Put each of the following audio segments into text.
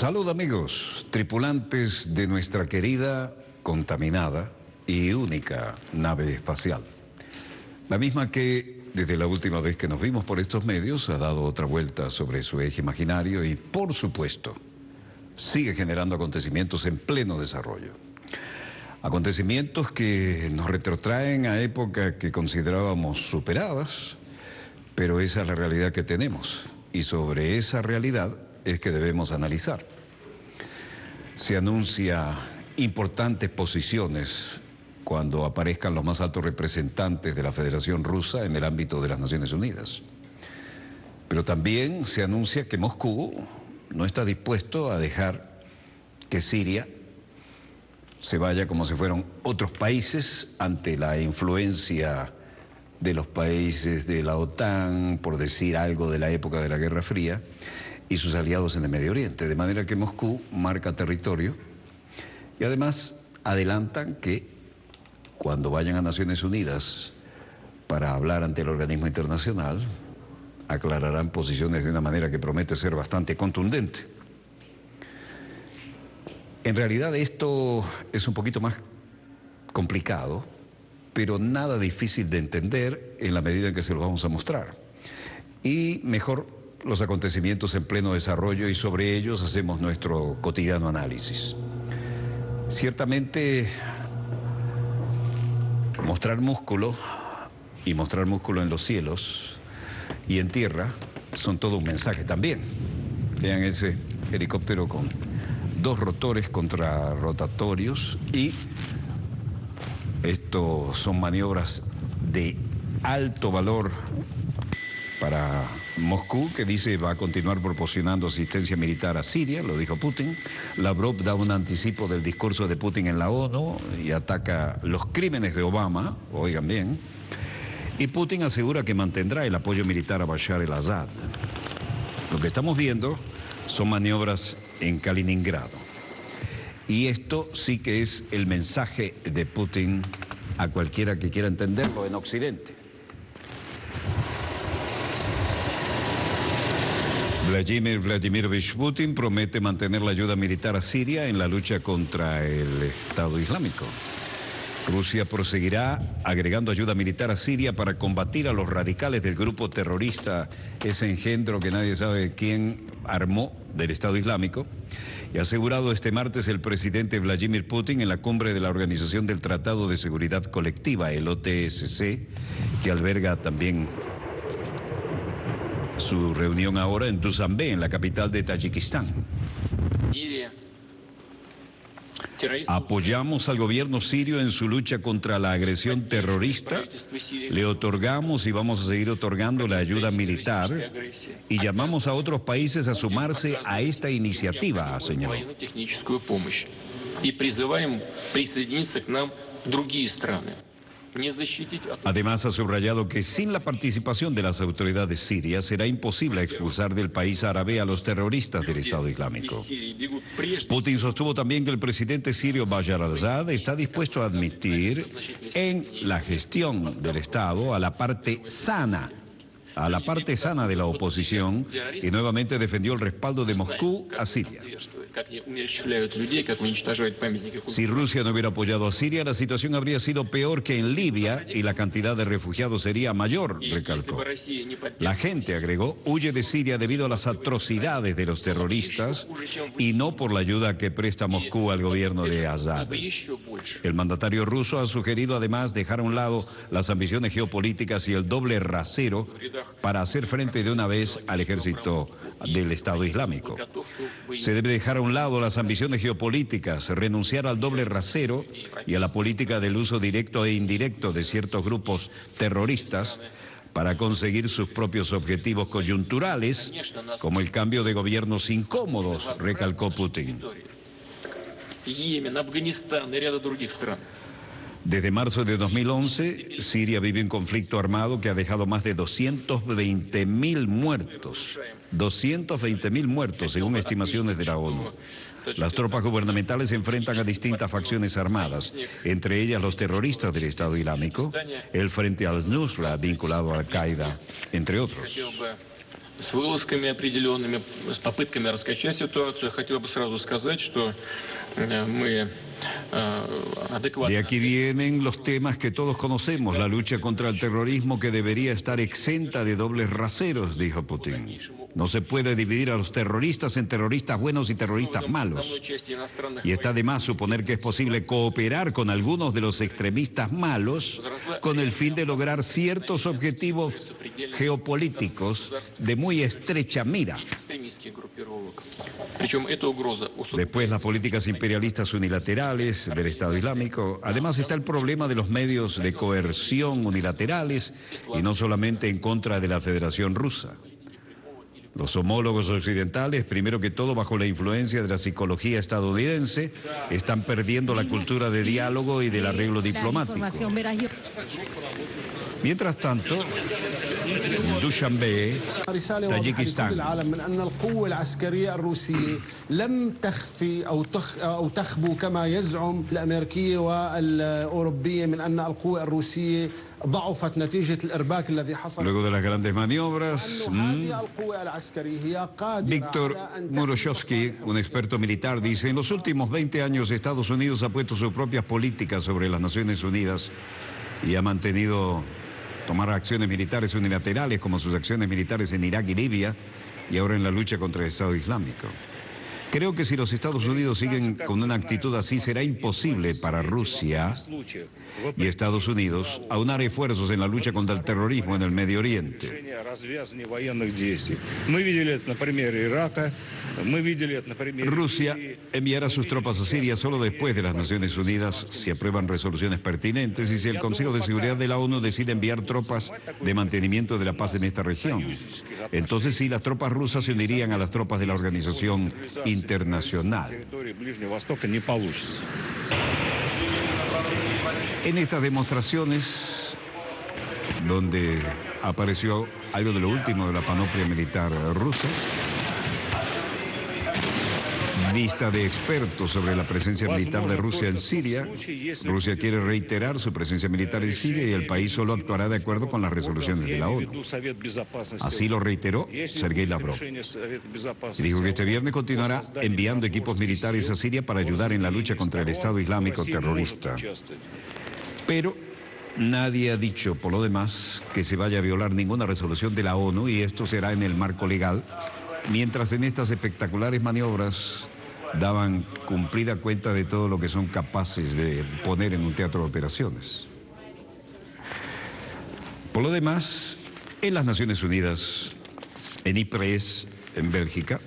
Salud amigos, tripulantes de nuestra querida, contaminada y única nave espacial. La misma que desde la última vez que nos vimos por estos medios ha dado otra vuelta sobre su eje imaginario y por supuesto sigue generando acontecimientos en pleno desarrollo. Acontecimientos que nos retrotraen a épocas que considerábamos superadas, pero esa es la realidad que tenemos y sobre esa realidad es que debemos analizar. Se anuncia importantes posiciones cuando aparezcan los más altos representantes de la Federación Rusa en el ámbito de las Naciones Unidas. Pero también se anuncia que Moscú no está dispuesto a dejar que Siria se vaya como si fueran otros países ante la influencia de los países de la OTAN, por decir algo de la época de la Guerra Fría, y sus aliados en el Medio Oriente. De manera que Moscú marca territorio y además adelantan que cuando vayan a Naciones Unidas para hablar ante el organismo internacional, aclararán posiciones de una manera que promete ser bastante contundente. En realidad esto es un poquito más complicado, pero nada difícil de entender en la medida en que se lo vamos a mostrar. Y mejor los acontecimientos en pleno desarrollo y sobre ellos hacemos nuestro cotidiano análisis. Ciertamente, mostrar músculo y mostrar músculo en los cielos y en tierra son todo un mensaje también. Vean ese helicóptero con dos rotores contrarrotatorios y esto son maniobras de alto valor para Moscú, que dice va a continuar proporcionando asistencia militar a Siria, lo dijo Putin. Lavrov da un anticipo del discurso de Putin en la ONU y ataca los crímenes de Obama, oigan bien. Y Putin asegura que mantendrá el apoyo militar a Bashar al-Assad. Lo que estamos viendo son maniobras en Kaliningrado. Y esto sí que es el mensaje de Putin a cualquiera que quiera entenderlo en Occidente. Vladimir Vladimirovich Putin promete mantener la ayuda militar a Siria en la lucha contra el Estado Islámico. Rusia proseguirá agregando ayuda militar a Siria para combatir a los radicales del grupo terrorista, ese engendro que nadie sabe quién armó del Estado Islámico, y ha asegurado este martes el presidente Vladimir Putin en la cumbre de la Organización del Tratado de Seguridad Colectiva, el OTSC, que alberga también su reunión ahora en Dushanbe, en la capital de Tayikistán. Apoyamos al gobierno sirio en su lucha contra la agresión terrorista, le otorgamos y vamos a seguir otorgando la ayuda militar y llamamos a otros países a sumarse a esta iniciativa, señaló. Además ha subrayado que sin la participación de las autoridades sirias será imposible expulsar del país árabe a los terroristas del Estado Islámico. Putin sostuvo también que el presidente sirio Bashar al-Assad está dispuesto a admitir en la gestión del Estado a la parte sana de la oposición y nuevamente defendió el respaldo de Moscú a Siria. Si Rusia no hubiera apoyado a Siria, la situación habría sido peor que en Libia y la cantidad de refugiados sería mayor, recalcó. La gente, agregó, huye de Siria debido a las atrocidades de los terroristas y no por la ayuda que presta Moscú al gobierno de Assad. El mandatario ruso ha sugerido además dejar a un lado las ambiciones geopolíticas y el doble rasero para hacer frente de una vez al ejército del Estado Islámico. Se debe dejar a un lado las ambiciones geopolíticas, renunciar al doble rasero y a la política del uso directo e indirecto de ciertos grupos terroristas para conseguir sus propios objetivos coyunturales, como el cambio de gobiernos incómodos, recalcó Putin. Desde marzo de 2011, Siria vive un conflicto armado que ha dejado más de 220.000 muertos. 220.000 muertos, según estimaciones de la ONU. Las tropas gubernamentales se enfrentan a distintas facciones armadas, entre ellas los terroristas del Estado Islámico, el Frente al-Nusra vinculado a Al-Qaeda, entre otros. с вылазками определенными, с попытками раскачать ситуацию. Я хотел бы сразу сказать, что мы De aquí vienen los temas que todos conocemos, la lucha contra el terrorismo que debería estar exenta de dobles raseros, dijo Putin. No se puede dividir a los terroristas en terroristas buenos y terroristas malos. Y está de más suponer que es posible cooperar con algunos de los extremistas malos con el fin de lograr ciertos objetivos geopolíticos de muy estrecha mira. Después, las políticas imperialistas unilaterales del Estado Islámico. Además está el problema de los medios de coerción unilaterales y no solamente en contra de la Federación Rusa. Los homólogos occidentales, primero que todo bajo la influencia de la psicología estadounidense, están perdiendo la cultura de diálogo y del arreglo diplomático. Mientras tanto, Dushanbe, Tayikistán. Luego de las grandes maniobras, Víctor Muroshovsky, un experto militar, dice: en los últimos 20 años Estados Unidos ha puesto sus propias políticas sobre las Naciones Unidas y ha mantenido tomar acciones militares unilaterales como sus acciones militares en Irak y Libia y ahora en la lucha contra el Estado Islámico. Creo que si los Estados Unidos siguen con una actitud así, será imposible para Rusia y Estados Unidos aunar esfuerzos en la lucha contra el terrorismo en el Medio Oriente. Rusia enviará sus tropas a Siria solo después de las Naciones Unidas si aprueban resoluciones pertinentes y si el Consejo de Seguridad de la ONU decide enviar tropas de mantenimiento de la paz en esta región. Entonces sí, las tropas rusas se unirían a las tropas de la organización internacional. En estas demostraciones, donde apareció algo de lo último de la panoplia militar rusa, vista de expertos sobre la presencia militar de Rusia en Siria. Rusia quiere reiterar su presencia militar en Siria y el país solo actuará de acuerdo con las resoluciones de la ONU. Así lo reiteró Sergei Lavrov. Y dijo que este viernes continuará enviando equipos militares a Siria para ayudar en la lucha contra el Estado Islámico terrorista. Pero nadie ha dicho, por lo demás, que se vaya a violar ninguna resolución de la ONU y esto será en el marco legal, mientras en estas espectaculares maniobras daban cumplida cuenta de todo lo que son capaces de poner en un teatro de operaciones. Por lo demás, en las Naciones Unidas, en Ypres, en Bélgica,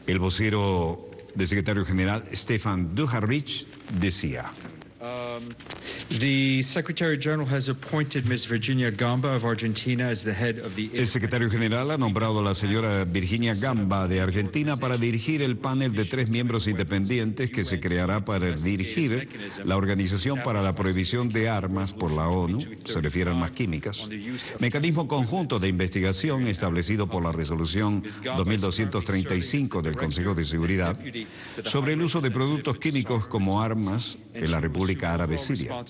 el vocero del secretario general, Stefan Dujarric, decía: The Secretary General has appointed Ms. Virginia Gamba of Argentina as the head of the... El secretario general ha nombrado a la señora Virginia Gamba de Argentina para dirigir el panel de 3 miembros independientes que se creará para dirigir la Organización para la Prohibición de Armas por la ONU, se refiere a armas químicas, mecanismo conjunto de investigación establecido por la resolución 2235 del Consejo de Seguridad sobre el uso de productos químicos como armas en la República Árabe Siria.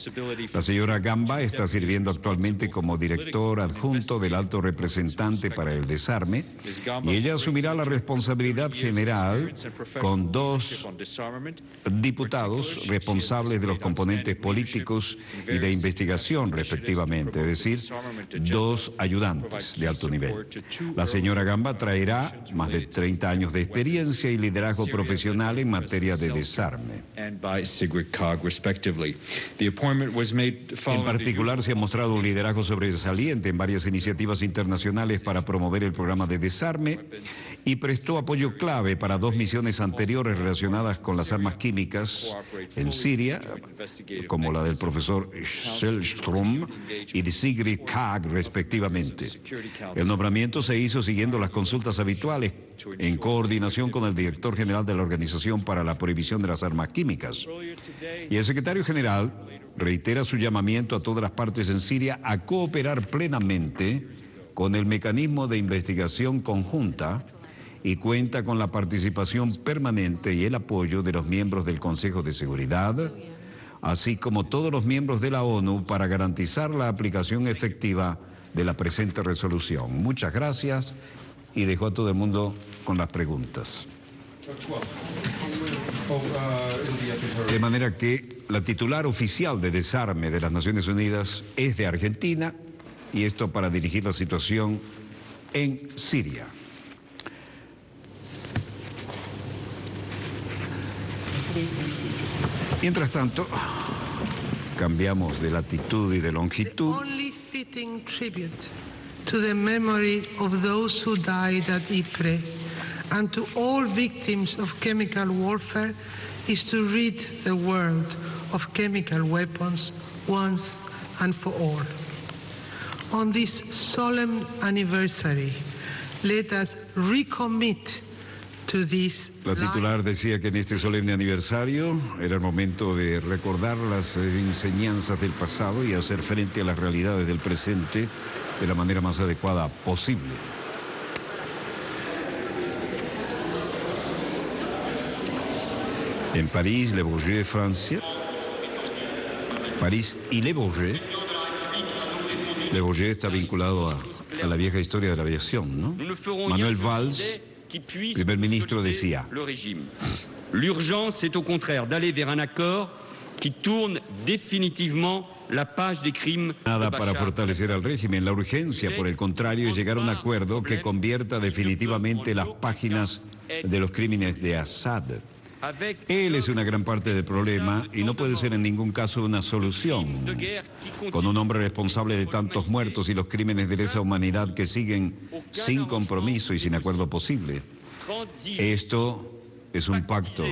La señora Gamba está sirviendo actualmente como director adjunto del Alto Representante para el Desarme y ella asumirá la responsabilidad general con 2 diputados responsables de los componentes políticos y de investigación respectivamente, es decir, 2 ayudantes de alto nivel. La señora Gamba traerá más de 30 años de experiencia y liderazgo profesional en materia de desarme. En particular, se ha mostrado un liderazgo sobresaliente en varias iniciativas internacionales para promover el programa de desarme y prestó apoyo clave para 2 misiones anteriores relacionadas con las armas químicas en Siria, como la del profesor Shellstrom y de Sigrid Kaag, respectivamente. El nombramiento se hizo siguiendo las consultas habituales en coordinación con el director general de la Organización para la Prohibición de las Armas Químicas. Y el secretario general reitera su llamamiento a todas las partes en Siria a cooperar plenamente con el mecanismo de investigación conjunta y cuenta con la participación permanente y el apoyo de los miembros del Consejo de Seguridad, así como todos los miembros de la ONU para garantizar la aplicación efectiva de la presente resolución. Muchas gracias y dejo a todo el mundo con las preguntas. De manera que la titular oficial de desarme de las Naciones Unidas es de Argentina, y esto para dirigir la situación en Siria. Mientras tanto, cambiamos de latitud y de longitud. Only fitting tribute to the memory of those who died at Ypres and to all victims of chemical warfare is to rid the world of chemical weapons once and for all. On this solemn anniversary, let us recommit to this. La titular decía que en este solemne aniversario era el momento de recordar las enseñanzas del pasado y hacer frente a las realidades del presente de la manera más adecuada posible. En París, Le Bourget, Francia. París y Le Bourget. Le Bourget está vinculado a la vieja historia de la aviación, ¿no? Manuel Valls, primer ministro, decía: l'urgence est au contraire d'aller vers un accord qui tourne définitivement la page des crimes. Nada para fortalecer al régimen. La urgencia, por el contrario, es llegar a un acuerdo que convierta definitivamente las páginas de los crímenes de Assad. Él es una gran parte del problema y no puede ser en ningún caso una solución. Con un hombre responsable de tantos muertos y los crímenes de lesa humanidad que siguen sin compromiso y sin acuerdo posible. Esto es un pacto.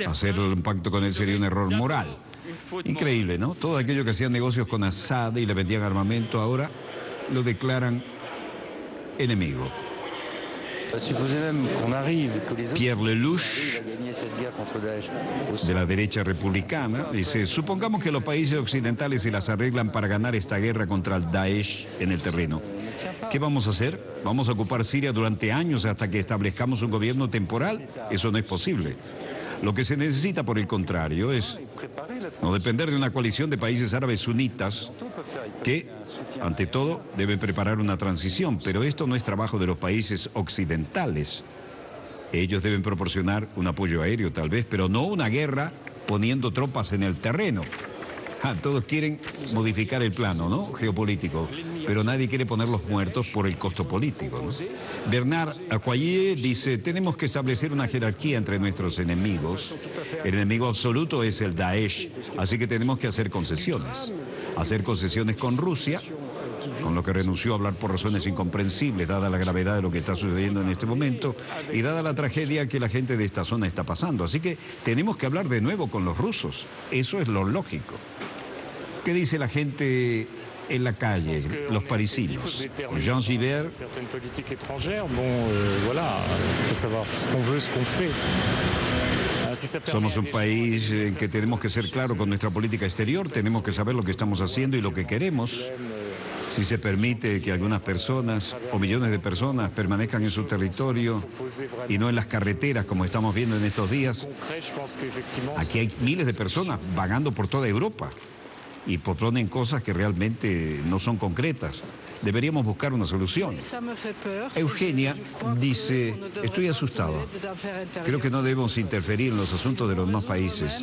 Hacer un pacto con él sería un error moral. Increíble, ¿no? Todo aquello que hacían negocios con Assad y le vendían armamento ahora lo declaran enemigo. Pierre Lelouch, de la derecha republicana, dice: supongamos que los países occidentales se las arreglan para ganar esta guerra contra el Daesh en el terreno. ¿Qué vamos a hacer? ¿Vamos a ocupar Siria durante años hasta que establezcamos un gobierno temporal? Eso no es posible. Lo que se necesita, por el contrario, es no depender de una coalición de países árabes sunitas que, ante todo, deben preparar una transición. Pero esto no es trabajo de los países occidentales. Ellos deben proporcionar un apoyo aéreo, tal vez, pero no una guerra poniendo tropas en el terreno. Todos quieren modificar el plano, ¿no?, geopolítico, pero nadie quiere poner los muertos por el costo político, ¿no? Bernard Acquavier dice: tenemos que establecer una jerarquía entre nuestros enemigos. El enemigo absoluto es el Daesh, así que tenemos que hacer concesiones. Hacer concesiones con Rusia, con lo que renunció a hablar por razones incomprensibles, dada la gravedad de lo que está sucediendo en este momento y dada la tragedia que la gente de esta zona está pasando. Así que tenemos que hablar de nuevo con los rusos. Eso es lo lógico. ¿Qué dice la gente en la calle, los parisinos? Jean Gibert. Somos un país en que tenemos que ser claros con nuestra política exterior, tenemos que saber lo que estamos haciendo y lo que queremos. Si se permite que algunas personas o millones de personas permanezcan en su territorio y no en las carreteras como estamos viendo en estos días, aquí hay miles de personas vagando por toda Europa y proponen cosas que realmente no son concretas. Deberíamos buscar una solución. Eugenia dice: estoy asustado. Creo que no debemos interferir en los asuntos de los demás países.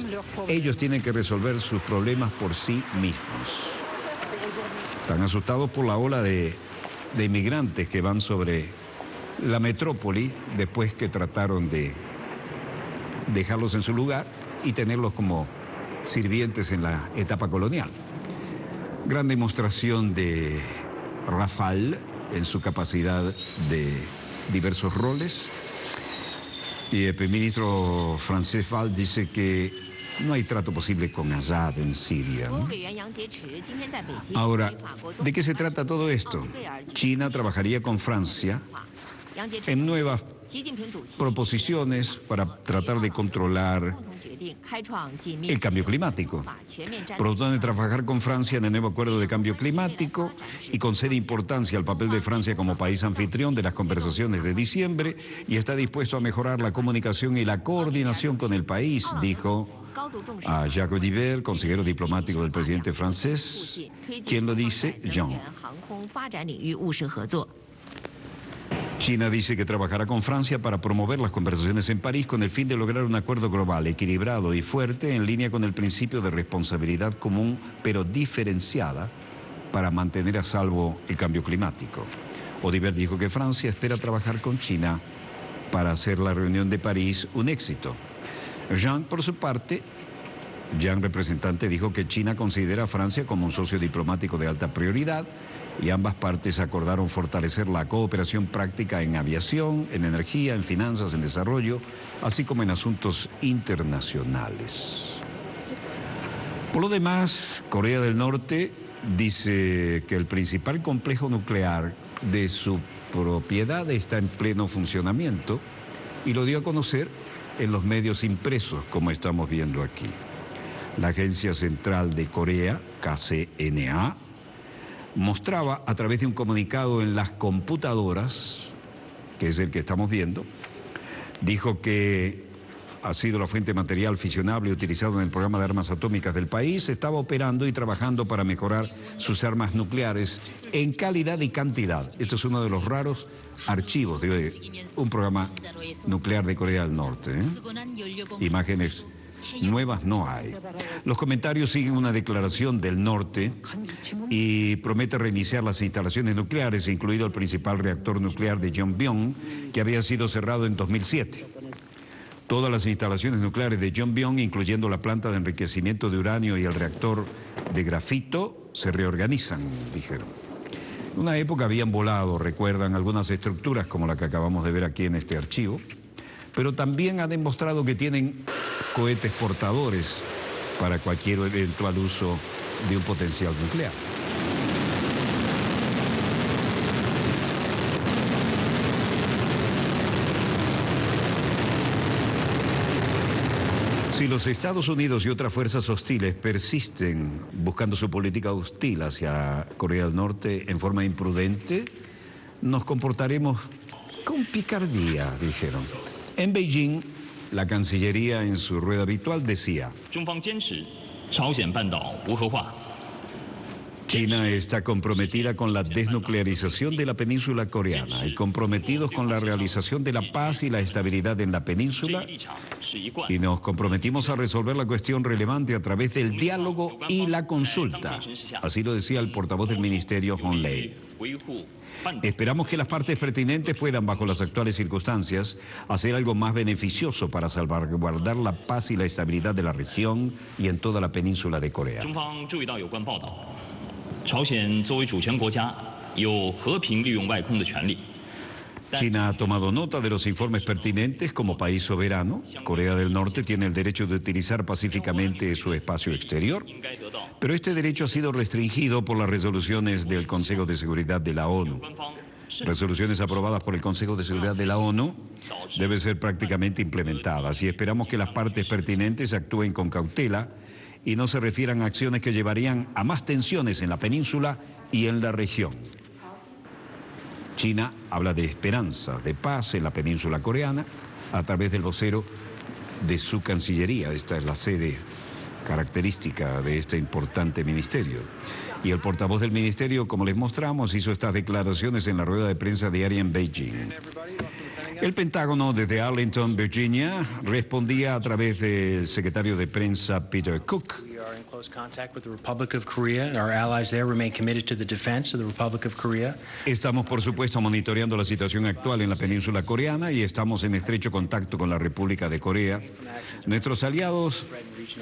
Ellos tienen que resolver sus problemas por sí mismos. Están asustados por la ola de inmigrantes que van sobre la metrópoli después que trataron de dejarlos en su lugar y tenerlos como sirvientes en la etapa colonial. Gran demostración de Rafale en su capacidad de diversos roles. Y el primer ministro francés Valls dice que no hay trato posible con Assad en Siria, ¿no? Ahora, ¿de qué se trata todo esto? China trabajaría con Francia en nuevas proposiciones para tratar de controlar el cambio climático. Propone trabajar con Francia en el nuevo acuerdo de cambio climático y concede importancia al papel de Francia como país anfitrión de las conversaciones de diciembre y está dispuesto a mejorar la comunicación y la coordinación con el país, dijo a Jacques Audiver, consejero diplomático del presidente francés. ¿Quién lo dice? Jean. China dice que trabajará con Francia para promover las conversaciones en París con el fin de lograr un acuerdo global equilibrado y fuerte en línea con el principio de responsabilidad común pero diferenciada para mantener a salvo el cambio climático. Audiver dijo que Francia espera trabajar con China para hacer la reunión de París un éxito. Jean, por su parte, Jean, representante, dijo que China considera a Francia como un socio diplomático de alta prioridad y ambas partes acordaron fortalecer la cooperación práctica en aviación, en energía, en finanzas, en desarrollo, así como en asuntos internacionales. Por lo demás, Corea del Norte dice que el principal complejo nuclear de su propiedad está en pleno funcionamiento y lo dio a conocer en los medios impresos, como estamos viendo aquí. La Agencia Central de Corea, KCNA, mostraba a través de un comunicado en las computadoras, que es el que estamos viendo, dijo que ha sido la fuente de material fisionable utilizado en el programa de armas atómicas del país, estaba operando y trabajando para mejorar sus armas nucleares en calidad y cantidad. Esto es uno de los raros archivos de un programa nuclear de Corea del Norte. Imágenes nuevas no hay. Los comentarios siguen una declaración del norte y promete reiniciar las instalaciones nucleares, incluido el principal reactor nuclear de Yongbyon, que había sido cerrado en 2007. Todas las instalaciones nucleares de Yongbyon, incluyendo la planta de enriquecimiento de uranio y el reactor de grafito, se reorganizan, dijeron. En una época habían volado, recuerdan, algunas estructuras como la que acabamos de ver aquí en este archivo, pero también han demostrado que tienen cohetes portadores para cualquier eventual uso de un potencial nuclear. Si los Estados Unidos y otras fuerzas hostiles persisten buscando su política hostil hacia Corea del Norte en forma imprudente, nos comportaremos con picardía, dijeron. En Beijing, la Cancillería en su rueda habitual decía: China está comprometida con la desnuclearización de la península coreana y comprometidos con la realización de la paz y la estabilidad en la península, y nos comprometimos a resolver la cuestión relevante a través del diálogo y la consulta. Así lo decía el portavoz del ministerio, Hong Lei. Esperamos que las partes pertinentes puedan, bajo las actuales circunstancias, hacer algo más beneficioso para salvaguardar la paz y la estabilidad de la región y en toda la península de Corea. China ha tomado nota de los informes pertinentes como país soberano. Corea del Norte tiene el derecho de utilizar pacíficamente su espacio exterior, pero este derecho ha sido restringido por las resoluciones del Consejo de Seguridad de la ONU. Resoluciones aprobadas por el Consejo de Seguridad de la ONU deben ser prácticamente implementadas y esperamos que las partes pertinentes actúen con cautela y no se refieran a acciones que llevarían a más tensiones en la península y en la región. China habla de esperanza, de paz en la península coreana a través del vocero de su Cancillería. Esta es la sede característica de este importante ministerio. Y el portavoz del ministerio, como les mostramos, hizo estas declaraciones en la rueda de prensa diaria en Beijing. El Pentágono desde Arlington, Virginia, respondía a través del secretario de prensa Peter Cook. Estamos, por supuesto, monitoreando la situación actual en la península coreana y estamos en estrecho contacto con la República de Corea. Nuestros aliados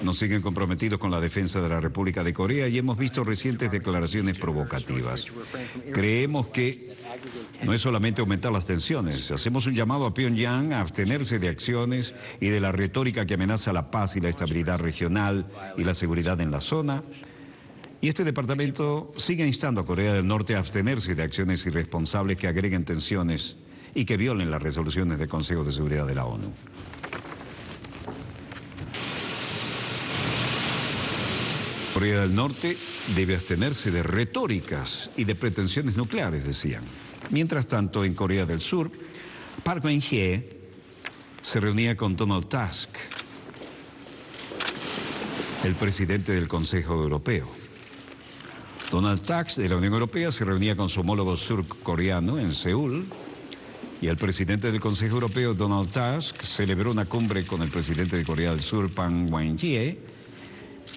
nos siguen comprometidos con la defensa de la República de Corea y hemos visto recientes declaraciones provocativas. Creemos que no es solamente aumentar las tensiones. Hacemos un llamado a Pyongyang a abstenerse de acciones y de la retórica que amenaza la paz y la estabilidad regional y la seguridad en la zona. Y este departamento sigue instando a Corea del Norte a abstenerse de acciones irresponsables que agreguen tensiones y que violen las resoluciones del Consejo de Seguridad de la ONU. Corea del Norte debe abstenerse de retóricas y de pretensiones nucleares, decían. Mientras tanto, en Corea del Sur, Park Geun-hye se reunía con Donald Tusk. el presidente del Consejo Europeo. Donald Tusk de la Unión Europea se reunía con su homólogo surcoreano en Seúl y el presidente del Consejo Europeo, Donald Tusk, celebró una cumbre con el presidente de Corea del Sur, Park Geun-hye,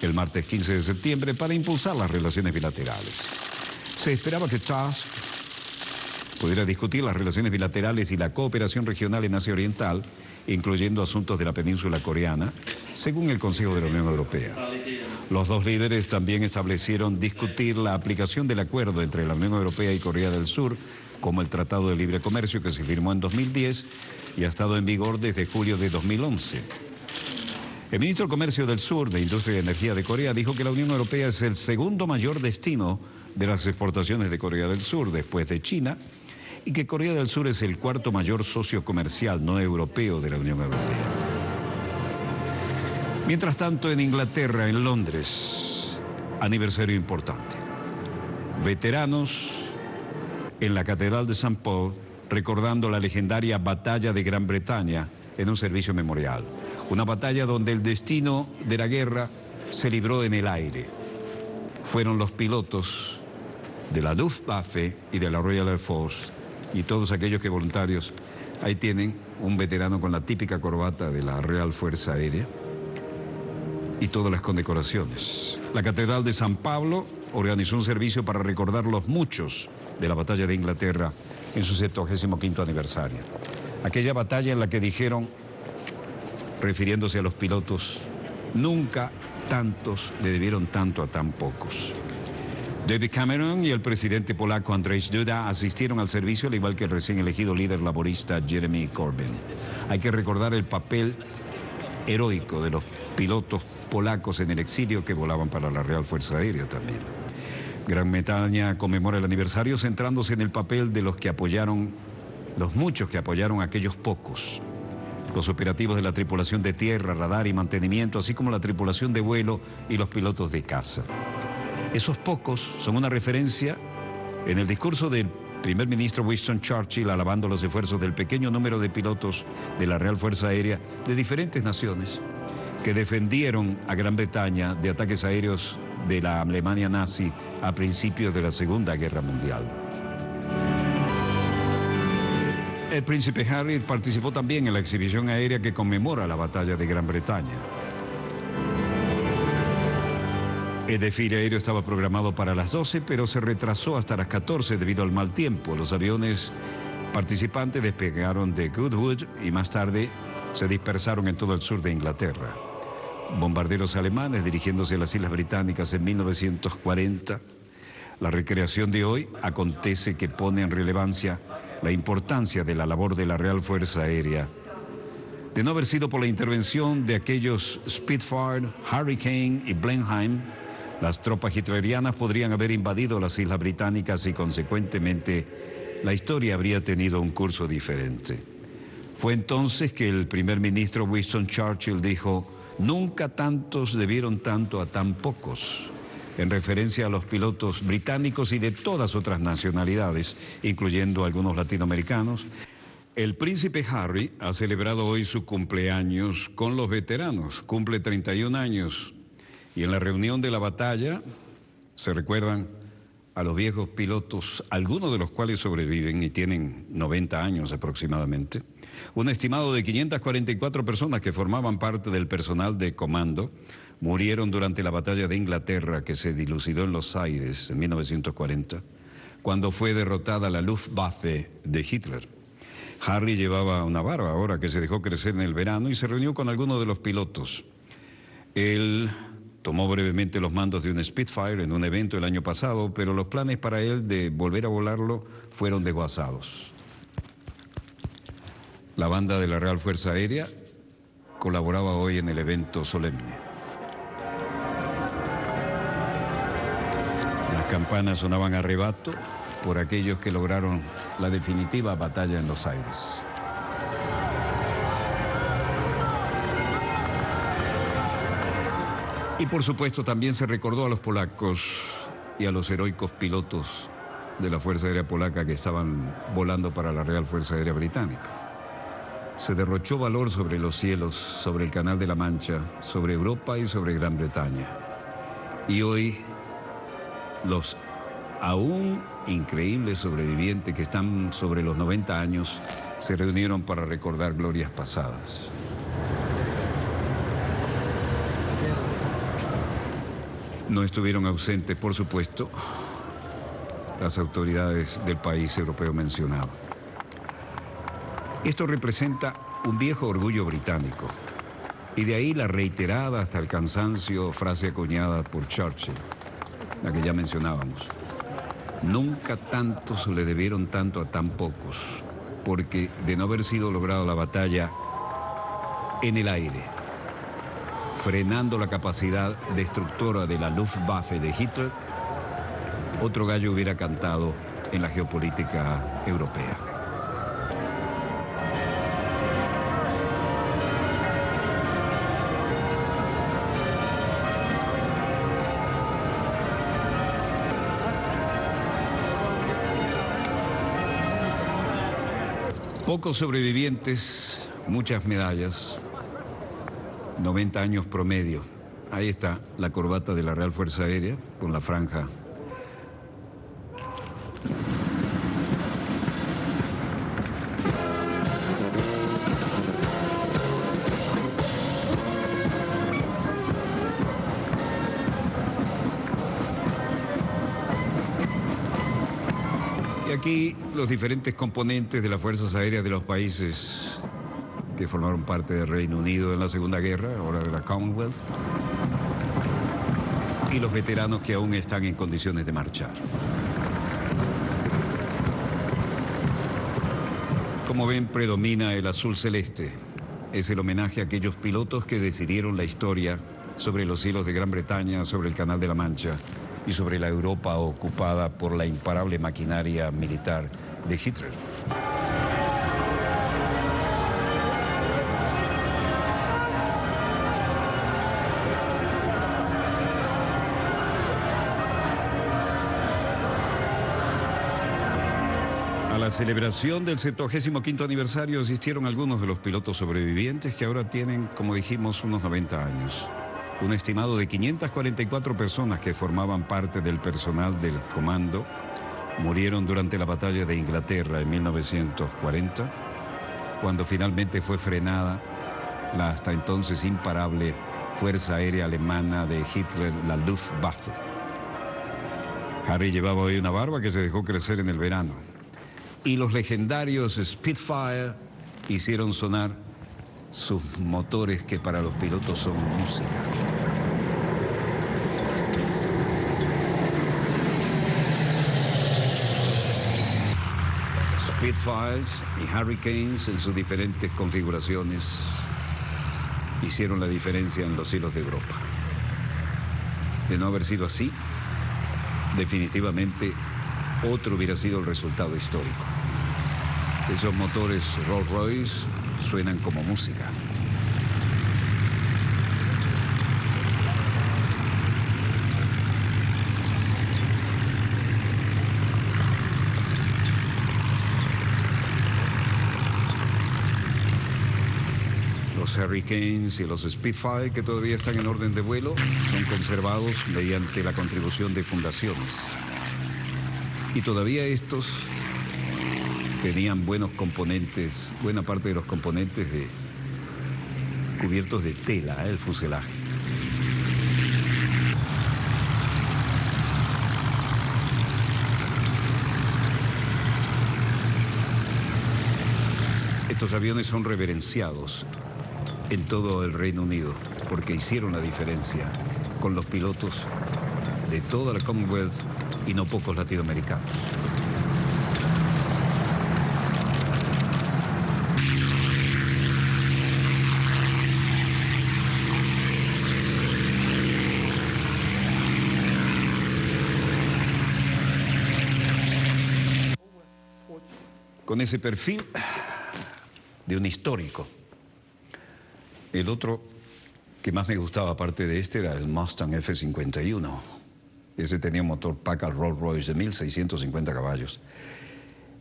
el martes 15 de septiembre para impulsar las relaciones bilaterales. Se esperaba que Tusk pudiera discutir las relaciones bilaterales y la cooperación regional en Asia Oriental, incluyendo asuntos de la península coreana, según el Consejo de la Unión Europea. Los dos líderes también establecieron discutir la aplicación del acuerdo entre la Unión Europea y Corea del Sur, como el Tratado de Libre Comercio que se firmó en 2010 y ha estado en vigor desde julio de 2011. El ministro de Comercio del Sur, de Industria y Energía de Corea, dijo que la Unión Europea es el segundo mayor destino de las exportaciones de Corea del Sur, después de China, y que Corea del Sur es el cuarto mayor socio comercial no europeo de la Unión Europea. Mientras tanto, en Inglaterra, en Londres, aniversario importante. Veteranos en la Catedral de St. Paul, recordando la legendaria Batalla de Gran Bretaña en un servicio memorial. Una batalla donde el destino de la guerra se libró en el aire. Fueron los pilotos de la Luftwaffe y de la Royal Air Force y todos aquellos que voluntarios. Ahí tienen un veterano con la típica corbata de la Real Fuerza Aérea y todas las condecoraciones. La Catedral de San Pablo organizó un servicio para recordar los muchos de la batalla de Inglaterra en su 75º aniversario. Aquella batalla en la que dijeron, refiriéndose a los pilotos, nunca tantos le debieron tanto a tan pocos. David Cameron y el presidente polaco Andrzej Duda asistieron al servicio, al igual que el recién elegido líder laborista Jeremy Corbyn. Hay que recordar el papel heroico de los pilotos polacos en el exilio que volaban para la Real Fuerza Aérea también. Gran Bretaña conmemora el aniversario centrándose en el papel de los muchos que apoyaron a aquellos pocos. Los operativos de la tripulación de tierra, radar y mantenimiento, así como la tripulación de vuelo y los pilotos de caza. Esos pocos son una referencia en el discurso del primer ministro Winston Churchill, alabando los esfuerzos del pequeño número de pilotos de la Real Fuerza Aérea de diferentes naciones que defendieron a Gran Bretaña de ataques aéreos de la Alemania nazi a principios de la Segunda Guerra Mundial. El príncipe Harry participó también en la exhibición aérea que conmemora la batalla de Gran Bretaña. El desfile aéreo estaba programado para las 12, pero se retrasó hasta las 14 debido al mal tiempo. Los aviones participantes despegaron de Goodwood y más tarde se dispersaron en todo el sur de Inglaterra. Bombarderos alemanes dirigiéndose a las Islas Británicas en 1940. La recreación de hoy acontece que pone en relevancia la importancia de la labor de la Real Fuerza Aérea. De no haber sido por la intervención de aquellos Spitfire, Hurricane y Blenheim, las tropas hitlerianas podrían haber invadido las Islas Británicas y consecuentemente la historia habría tenido un curso diferente. Fue entonces que el primer ministro Winston Churchill dijo: nunca tantos debieron tanto a tan pocos, en referencia a los pilotos británicos y de todas otras nacionalidades, incluyendo algunos latinoamericanos. El príncipe Harry ha celebrado hoy su cumpleaños con los veteranos, cumple 31 años, y en la reunión de la batalla se recuerdan a los viejos pilotos, algunos de los cuales sobreviven y tienen 90 años aproximadamente. Un estimado de 544 personas que formaban parte del personal de comando murieron durante la batalla de Inglaterra que se dilucidó en los aires en 1940, cuando fue derrotada la Luftwaffe de Hitler. Harry llevaba una barba ahora que se dejó crecer en el verano y se reunió con algunos de los pilotos. Él tomó brevemente los mandos de un Spitfire en un evento el año pasado, pero los planes para él de volver a volarlo fueron desguazados. La banda de la Real Fuerza Aérea colaboraba hoy en el evento solemne. Las campanas sonaban a rebato por aquellos que lograron la definitiva batalla en los aires. Y por supuesto también se recordó a los polacos y a los heroicos pilotos de la Fuerza Aérea Polaca que estaban volando para la Real Fuerza Aérea Británica. Se derrochó valor sobre los cielos, sobre el Canal de la Mancha, sobre Europa y sobre Gran Bretaña. Y hoy, los aún increíbles sobrevivientes que están sobre los 90 años se reunieron para recordar glorias pasadas. No estuvieron ausentes, por supuesto, las autoridades del país europeo mencionado. Esto representa un viejo orgullo británico, y de ahí la reiterada hasta el cansancio frase acuñada por Churchill, la que ya mencionábamos. Nunca tantos le debieron tanto a tan pocos, porque de no haber sido lograda la batalla en el aire, frenando la capacidad destructora de la Luftwaffe de Hitler, otro gallo hubiera cantado en la geopolítica europea. Pocos sobrevivientes, muchas medallas, 90 años promedio. Ahí está la corbata de la Real Fuerza Aérea con la franja. Y aquí los diferentes componentes de las fuerzas aéreas de los países que formaron parte del Reino Unido en la Segunda Guerra, ahora de la Commonwealth, y los veteranos que aún están en condiciones de marchar. Como ven, predomina el azul celeste. Es el homenaje a aquellos pilotos que decidieron la historia sobre los cielos de Gran Bretaña, sobre el Canal de la Mancha y sobre la Europa ocupada por la imparable maquinaria militar de Hitler. A la celebración del 75º aniversario asistieron algunos de los pilotos sobrevivientes que ahora tienen, como dijimos, unos 90 años. Un estimado de 544 personas que formaban parte del personal del comando murieron durante la batalla de Inglaterra en 1940, cuando finalmente fue frenada la hasta entonces imparable Fuerza Aérea Alemana de Hitler, la Luftwaffe. Harry llevaba hoy una barba que se dejó crecer en el verano. Y los legendarios Spitfire hicieron sonar sus motores que para los pilotos son música. Spitfires y Hurricanes en sus diferentes configuraciones hicieron la diferencia en los cielos de Europa. De no haber sido así, definitivamente otro hubiera sido el resultado histórico. Esos motores Rolls-Royce suenan como música. Los Hurricanes y los Spitfire, que todavía están en orden de vuelo, son conservados mediante la contribución de fundaciones. Y todavía estos tenían buenos componentes, buena parte de los componentes cubiertos de tela, el fuselaje. Estos aviones son reverenciados en todo el Reino Unido porque hicieron la diferencia con los pilotos de toda la Commonwealth y no pocos latinoamericanos. Con ese perfil de un histórico. El otro que más me gustaba aparte de este era el Mustang F51. Ese tenía un motor Packard Rolls-Royce de 1.650 caballos.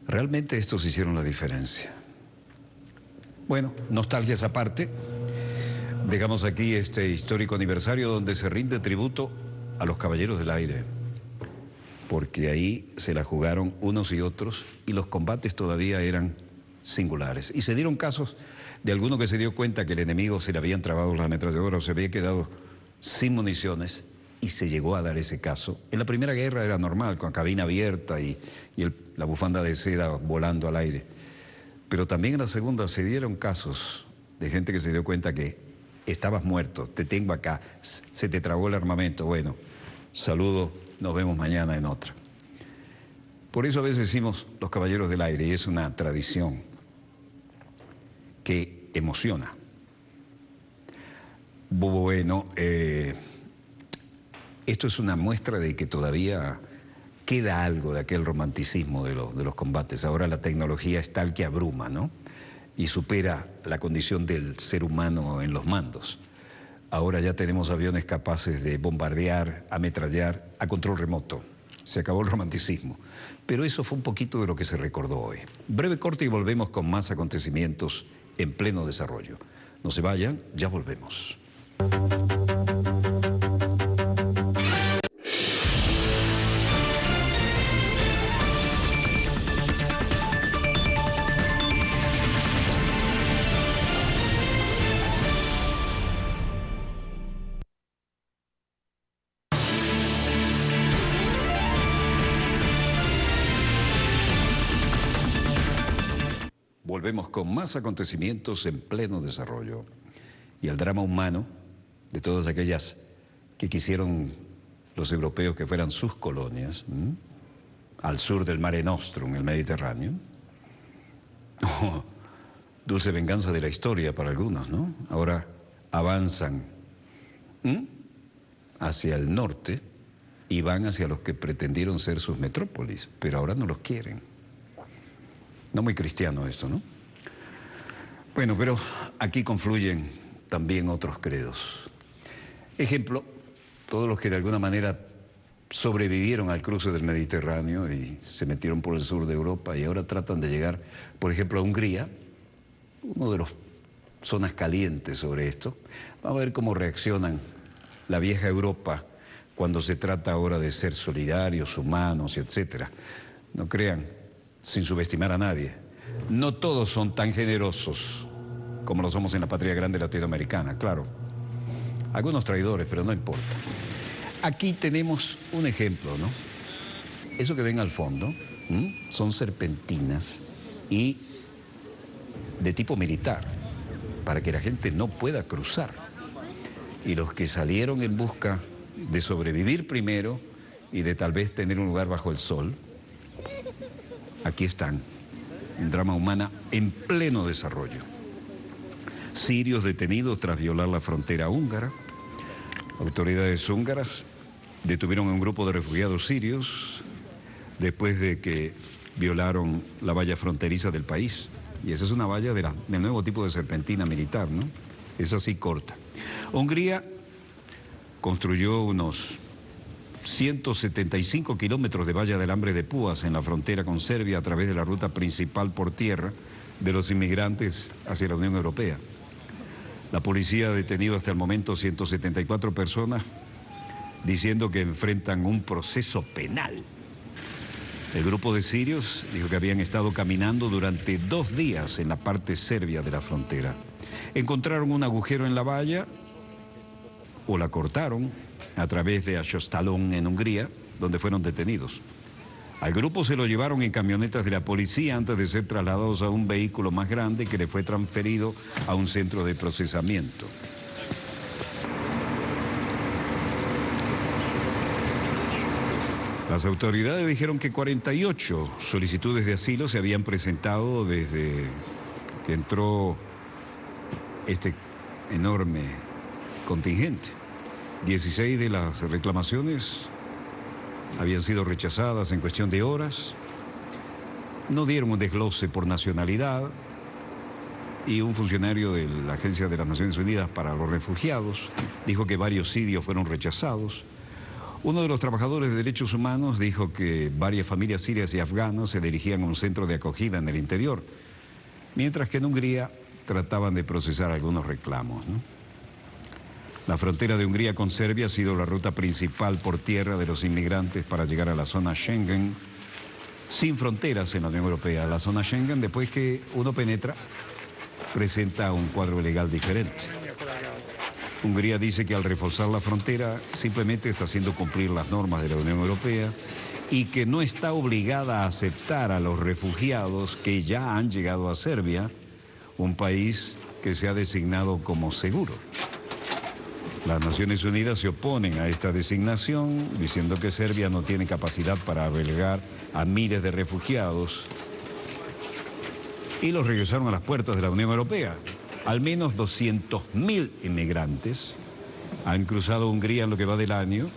Realmente estos hicieron la diferencia. Bueno, nostalgias aparte, dejamos aquí este histórico aniversario donde se rinde tributo a los Caballeros del Aire, porque ahí se la jugaron unos y otros y los combates todavía eran singulares. Y se dieron casos de alguno que se dio cuenta que el enemigo se le habían trabado las ametralladoras o se había quedado sin municiones y se llegó a dar ese caso. En la Primera Guerra era normal, con cabina abierta y la bufanda de seda volando al aire. Pero también en la Segunda se dieron casos de gente que se dio cuenta que estabas muerto, te tengo acá, se te trabó el armamento. Bueno, saludo, nos vemos mañana en otra. Por eso a veces decimos los Caballeros del Aire y es una tradición que emociona. Bueno, esto es una muestra de que todavía queda algo de aquel romanticismo de los combates. Ahora la tecnología es tal que abruma, ¿no? Y supera la condición del ser humano en los mandos. Ahora ya tenemos aviones capaces de bombardear, ametrallar a control remoto. Se acabó el romanticismo. Pero eso fue un poquito de lo que se recordó hoy. Breve corte y volvemos con más acontecimientos en pleno desarrollo. No se vayan, ya volvemos. Volvemos con más acontecimientos en pleno desarrollo y el drama humano de todas aquellas que quisieron los europeos que fueran sus colonias, al sur del Mare Nostrum, el Mediterráneo. Oh, dulce venganza de la historia para algunos, ¿no? Ahora avanzan hacia el norte y van hacia los que pretendieron ser sus metrópolis, pero ahora no los quieren. No muy cristiano esto, ¿no? Bueno, pero aquí confluyen también otros credos. Ejemplo, todos los que de alguna manera sobrevivieron al cruce del Mediterráneo y se metieron por el sur de Europa y ahora tratan de llegar, por ejemplo, a Hungría, uno de los zonas calientes sobre esto. Vamos a ver cómo reaccionan la vieja Europa cuando se trata ahora de ser solidarios, humanos, etcétera. No crean, sin subestimar a nadie, no todos son tan generosos como lo somos en la patria grande latinoamericana, claro. Algunos traidores, pero no importa. Aquí tenemos un ejemplo, ¿no? Eso que ven al fondo son serpentinas y de tipo militar, para que la gente no pueda cruzar. Y los que salieron en busca de sobrevivir primero y de tal vez tener un lugar bajo el sol, aquí están, en drama humana en pleno desarrollo. Sirios detenidos tras violar la frontera húngara. Autoridades húngaras detuvieron a un grupo de refugiados sirios después de que violaron la valla fronteriza del país. Y esa es una valla del nuevo tipo de serpentina militar, ¿no? Es así corta. Hungría construyó unos 175 kilómetros de valla de alambre de púas en la frontera con Serbia a través de la ruta principal por tierra de los inmigrantes hacia la Unión Europea. La policía ha detenido hasta el momento 174 personas, diciendo que enfrentan un proceso penal. El grupo de sirios dijo que habían estado caminando durante 2 días en la parte serbia de la frontera. Encontraron un agujero en la valla o la cortaron a través de Aşostalon en Hungría, donde fueron detenidos. Al grupo se lo llevaron en camionetas de la policía antes de ser trasladados a un vehículo más grande que le fue transferido a un centro de procesamiento. Las autoridades dijeron que 48 solicitudes de asilo se habían presentado desde que entró este enorme contingente. 16 de las reclamaciones habían sido rechazadas en cuestión de horas. No dieron un desglose por nacionalidad y un funcionario de la Agencia de las Naciones Unidas para los Refugiados dijo que varios sirios fueron rechazados. Uno de los trabajadores de derechos humanos dijo que varias familias sirias y afganas se dirigían a un centro de acogida en el interior, mientras que en Hungría trataban de procesar algunos reclamos, ¿no? La frontera de Hungría con Serbia ha sido la ruta principal por tierra de los inmigrantes para llegar a la zona Schengen, sin fronteras en la Unión Europea. La zona Schengen, después que uno penetra, presenta un cuadro legal diferente. Hungría dice que al reforzar la frontera simplemente está haciendo cumplir las normas de la Unión Europea y que no está obligada a aceptar a los refugiados que ya han llegado a Serbia, un país que se ha designado como seguro. Las Naciones Unidas se oponen a esta designación, diciendo que Serbia no tiene capacidad para albergar a miles de refugiados, y los regresaron a las puertas de la Unión Europea. Al menos 200.000 inmigrantes han cruzado Hungría en lo que va del año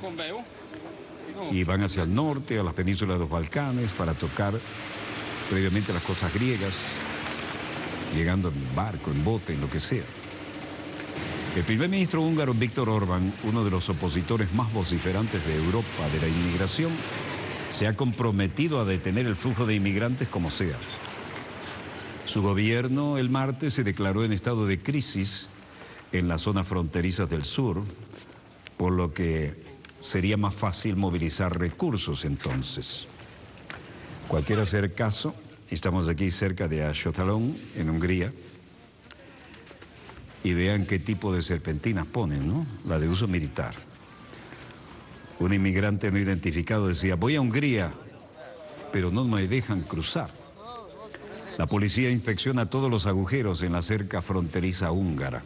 y van hacia el norte, a las penínsulas de los Balcanes, para tocar previamente las costas griegas, llegando en barco, en bote, en lo que sea. El primer ministro húngaro Viktor Orbán, uno de los opositores más vociferantes de Europa de la inmigración, se ha comprometido a detener el flujo de inmigrantes como sea. Su gobierno el martes se declaró en estado de crisis en las zonas fronterizas del sur, por lo que sería más fácil movilizar recursos entonces. Cualquiera sea el caso, estamos aquí cerca de Ashotalon, en Hungría, y vean qué tipo de serpentinas ponen, ¿no? La de uso militar. Un inmigrante no identificado decía: voy a Hungría, pero no me dejan cruzar. La policía inspecciona todos los agujeros en la cerca fronteriza húngara.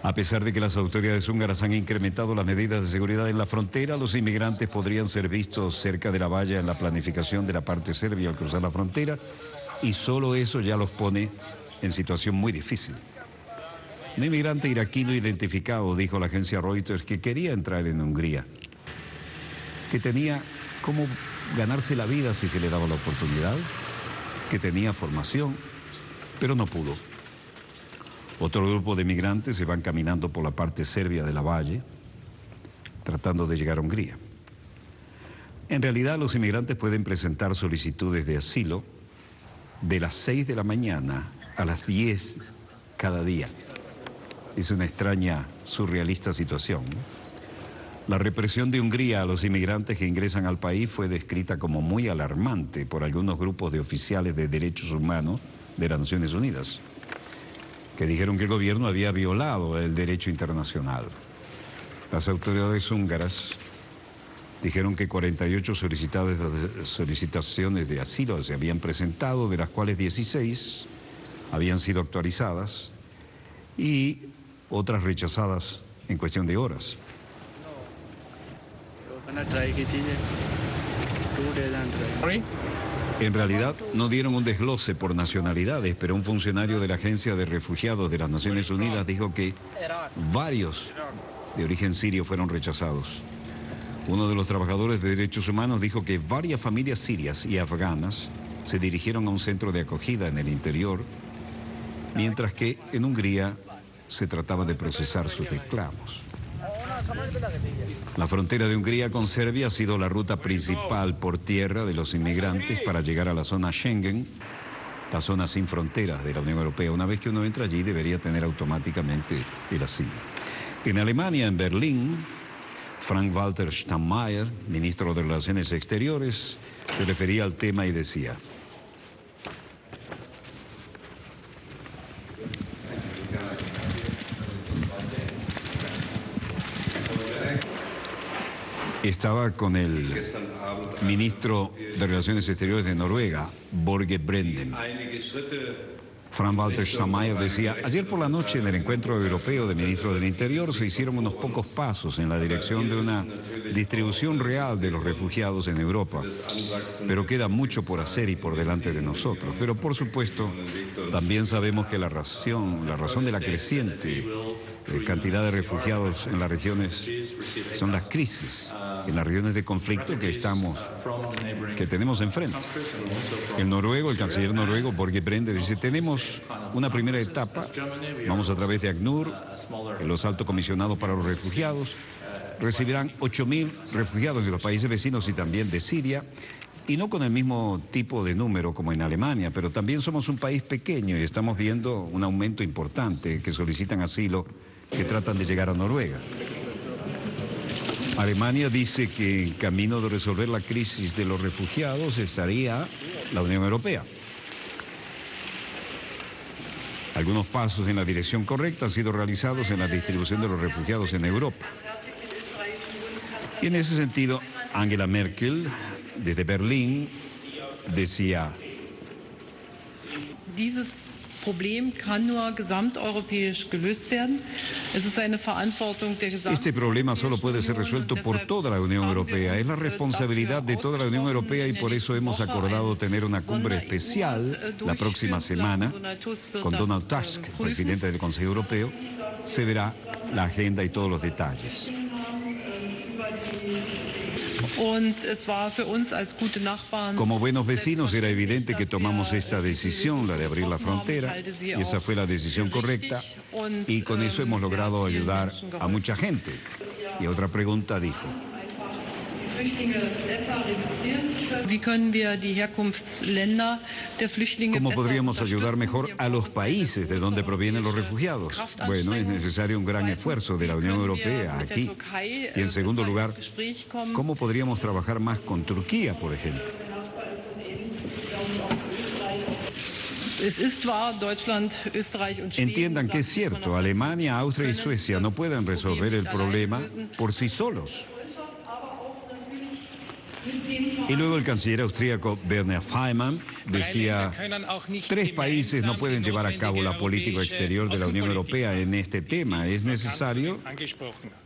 A pesar de que las autoridades húngaras han incrementado las medidas de seguridad en la frontera, los inmigrantes podrían ser vistos cerca de la valla en la planificación de la parte serbia al cruzar la frontera, y solo eso ya los pone en situación muy difícil. Un inmigrante iraquí no identificado dijo a la agencia Reuters que quería entrar en Hungría, que tenía cómo ganarse la vida si se le daba la oportunidad, que tenía formación, pero no pudo. Otro grupo de migrantes se van caminando por la parte serbia de la valle, tratando de llegar a Hungría. En realidad, los inmigrantes pueden presentar solicitudes de asilo de las 6 de la mañana a las 10 cada día. Es una extraña, surrealista situación, ¿no? La represión de Hungría a los inmigrantes que ingresan al país fue descrita como muy alarmante por algunos grupos de oficiales de derechos humanos de las Naciones Unidas, que dijeron que el gobierno había violado el derecho internacional. Las autoridades húngaras dijeron que 48 solicitaciones de asilo se habían presentado, de las cuales 16 habían sido actualizadas y otras rechazadas en cuestión de horas. En realidad no dieron un desglose por nacionalidades, pero un funcionario de la Agencia de Refugiados de las Naciones Unidas dijo que varios de origen sirio fueron rechazados. Uno de los trabajadores de derechos humanos dijo que varias familias sirias y afganas se dirigieron a un centro de acogida en el interior, mientras que en Hungría se trataba de procesar sus reclamos. La frontera de Hungría con Serbia ha sido la ruta principal por tierra de los inmigrantes para llegar a la zona Schengen, la zona sin fronteras de la Unión Europea. Una vez que uno entra allí, debería tener automáticamente el asilo. En Alemania, en Berlín, Frank-Walter Steinmeier, ministro de Relaciones Exteriores, se refería al tema y decía: estaba con el ministro de Relaciones Exteriores de Noruega, Børge Brende. Frank-Walter Steinmeier decía: ayer por la noche en el encuentro europeo de ministros del Interior se hicieron unos pocos pasos en la dirección de una distribución real de los refugiados en Europa, pero queda mucho por hacer y por delante de nosotros. Pero por supuesto, también sabemos que la razón de la creciente cantidad de refugiados en las regiones son las crisis, en las regiones de conflicto que tenemos enfrente. El canciller noruego, Børge Brende, dice: tenemos una primera etapa, vamos a través de ACNUR, los altos comisionados para los refugiados, recibirán 8.000 refugiados de los países vecinos y también de Siria, y no con el mismo tipo de número como en Alemania, pero también somos un país pequeño y estamos viendo un aumento importante que solicitan asilo, que tratan de llegar a Noruega. Alemania dice que en camino de resolver la crisis de los refugiados estaría la Unión Europea. Algunos pasos en la dirección correcta han sido realizados en la distribución de los refugiados en Europa. Y en ese sentido, Angela Merkel, desde Berlín, decía: Dieses Problem kann nur gesamteuropäisch gelöst werden. Es ist eine Verantwortung der este problema solo puede ser resuelto por toda la Unión Europea. Es la responsabilidad de toda la Unión Europea y por eso hemos acordado tener una cumbre especial la próxima semana con Donald Tusk, presidente del Consejo Europeo. Se verá la agenda y todos los detalles. Como buenos vecinos era evidente que tomamos esta decisión, la de abrir la frontera, y esa fue la decisión correcta, y con eso hemos logrado ayudar a mucha gente. Y otra pregunta dijo: ¿cómo podríamos ayudar mejor a los países de donde provienen los refugiados? Bueno, es necesario un gran esfuerzo de la Unión Europea aquí. Y en segundo lugar, ¿cómo podríamos trabajar más con Turquía, por ejemplo? Entiendan que es cierto, Alemania, Austria y Suecia no pueden resolver el problema por sí solos. Y luego el canciller austríaco Werner Faymann decía: 3 países no pueden llevar a cabo la política exterior de la Unión Europea en este tema. Es necesario,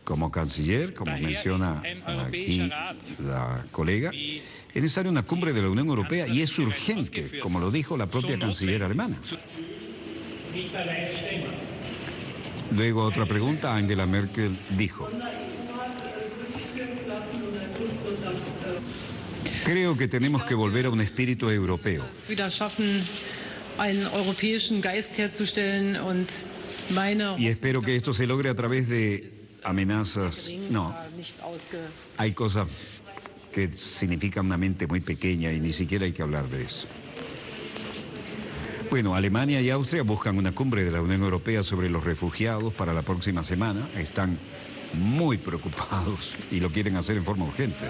como canciller, como menciona aquí la colega, es necesaria una cumbre de la Unión Europea y es urgente, como lo dijo la propia canciller alemana. Luego otra pregunta, Angela Merkel dijo: creo que tenemos que volver a un espíritu europeo. Y espero que esto se logre a través de amenazas. No, hay cosas que significan una mente muy pequeña y ni siquiera hay que hablar de eso. Bueno, Alemania y Austria buscan una cumbre de la Unión Europea sobre los refugiados para la próxima semana. Están muy preocupados y lo quieren hacer en forma urgente.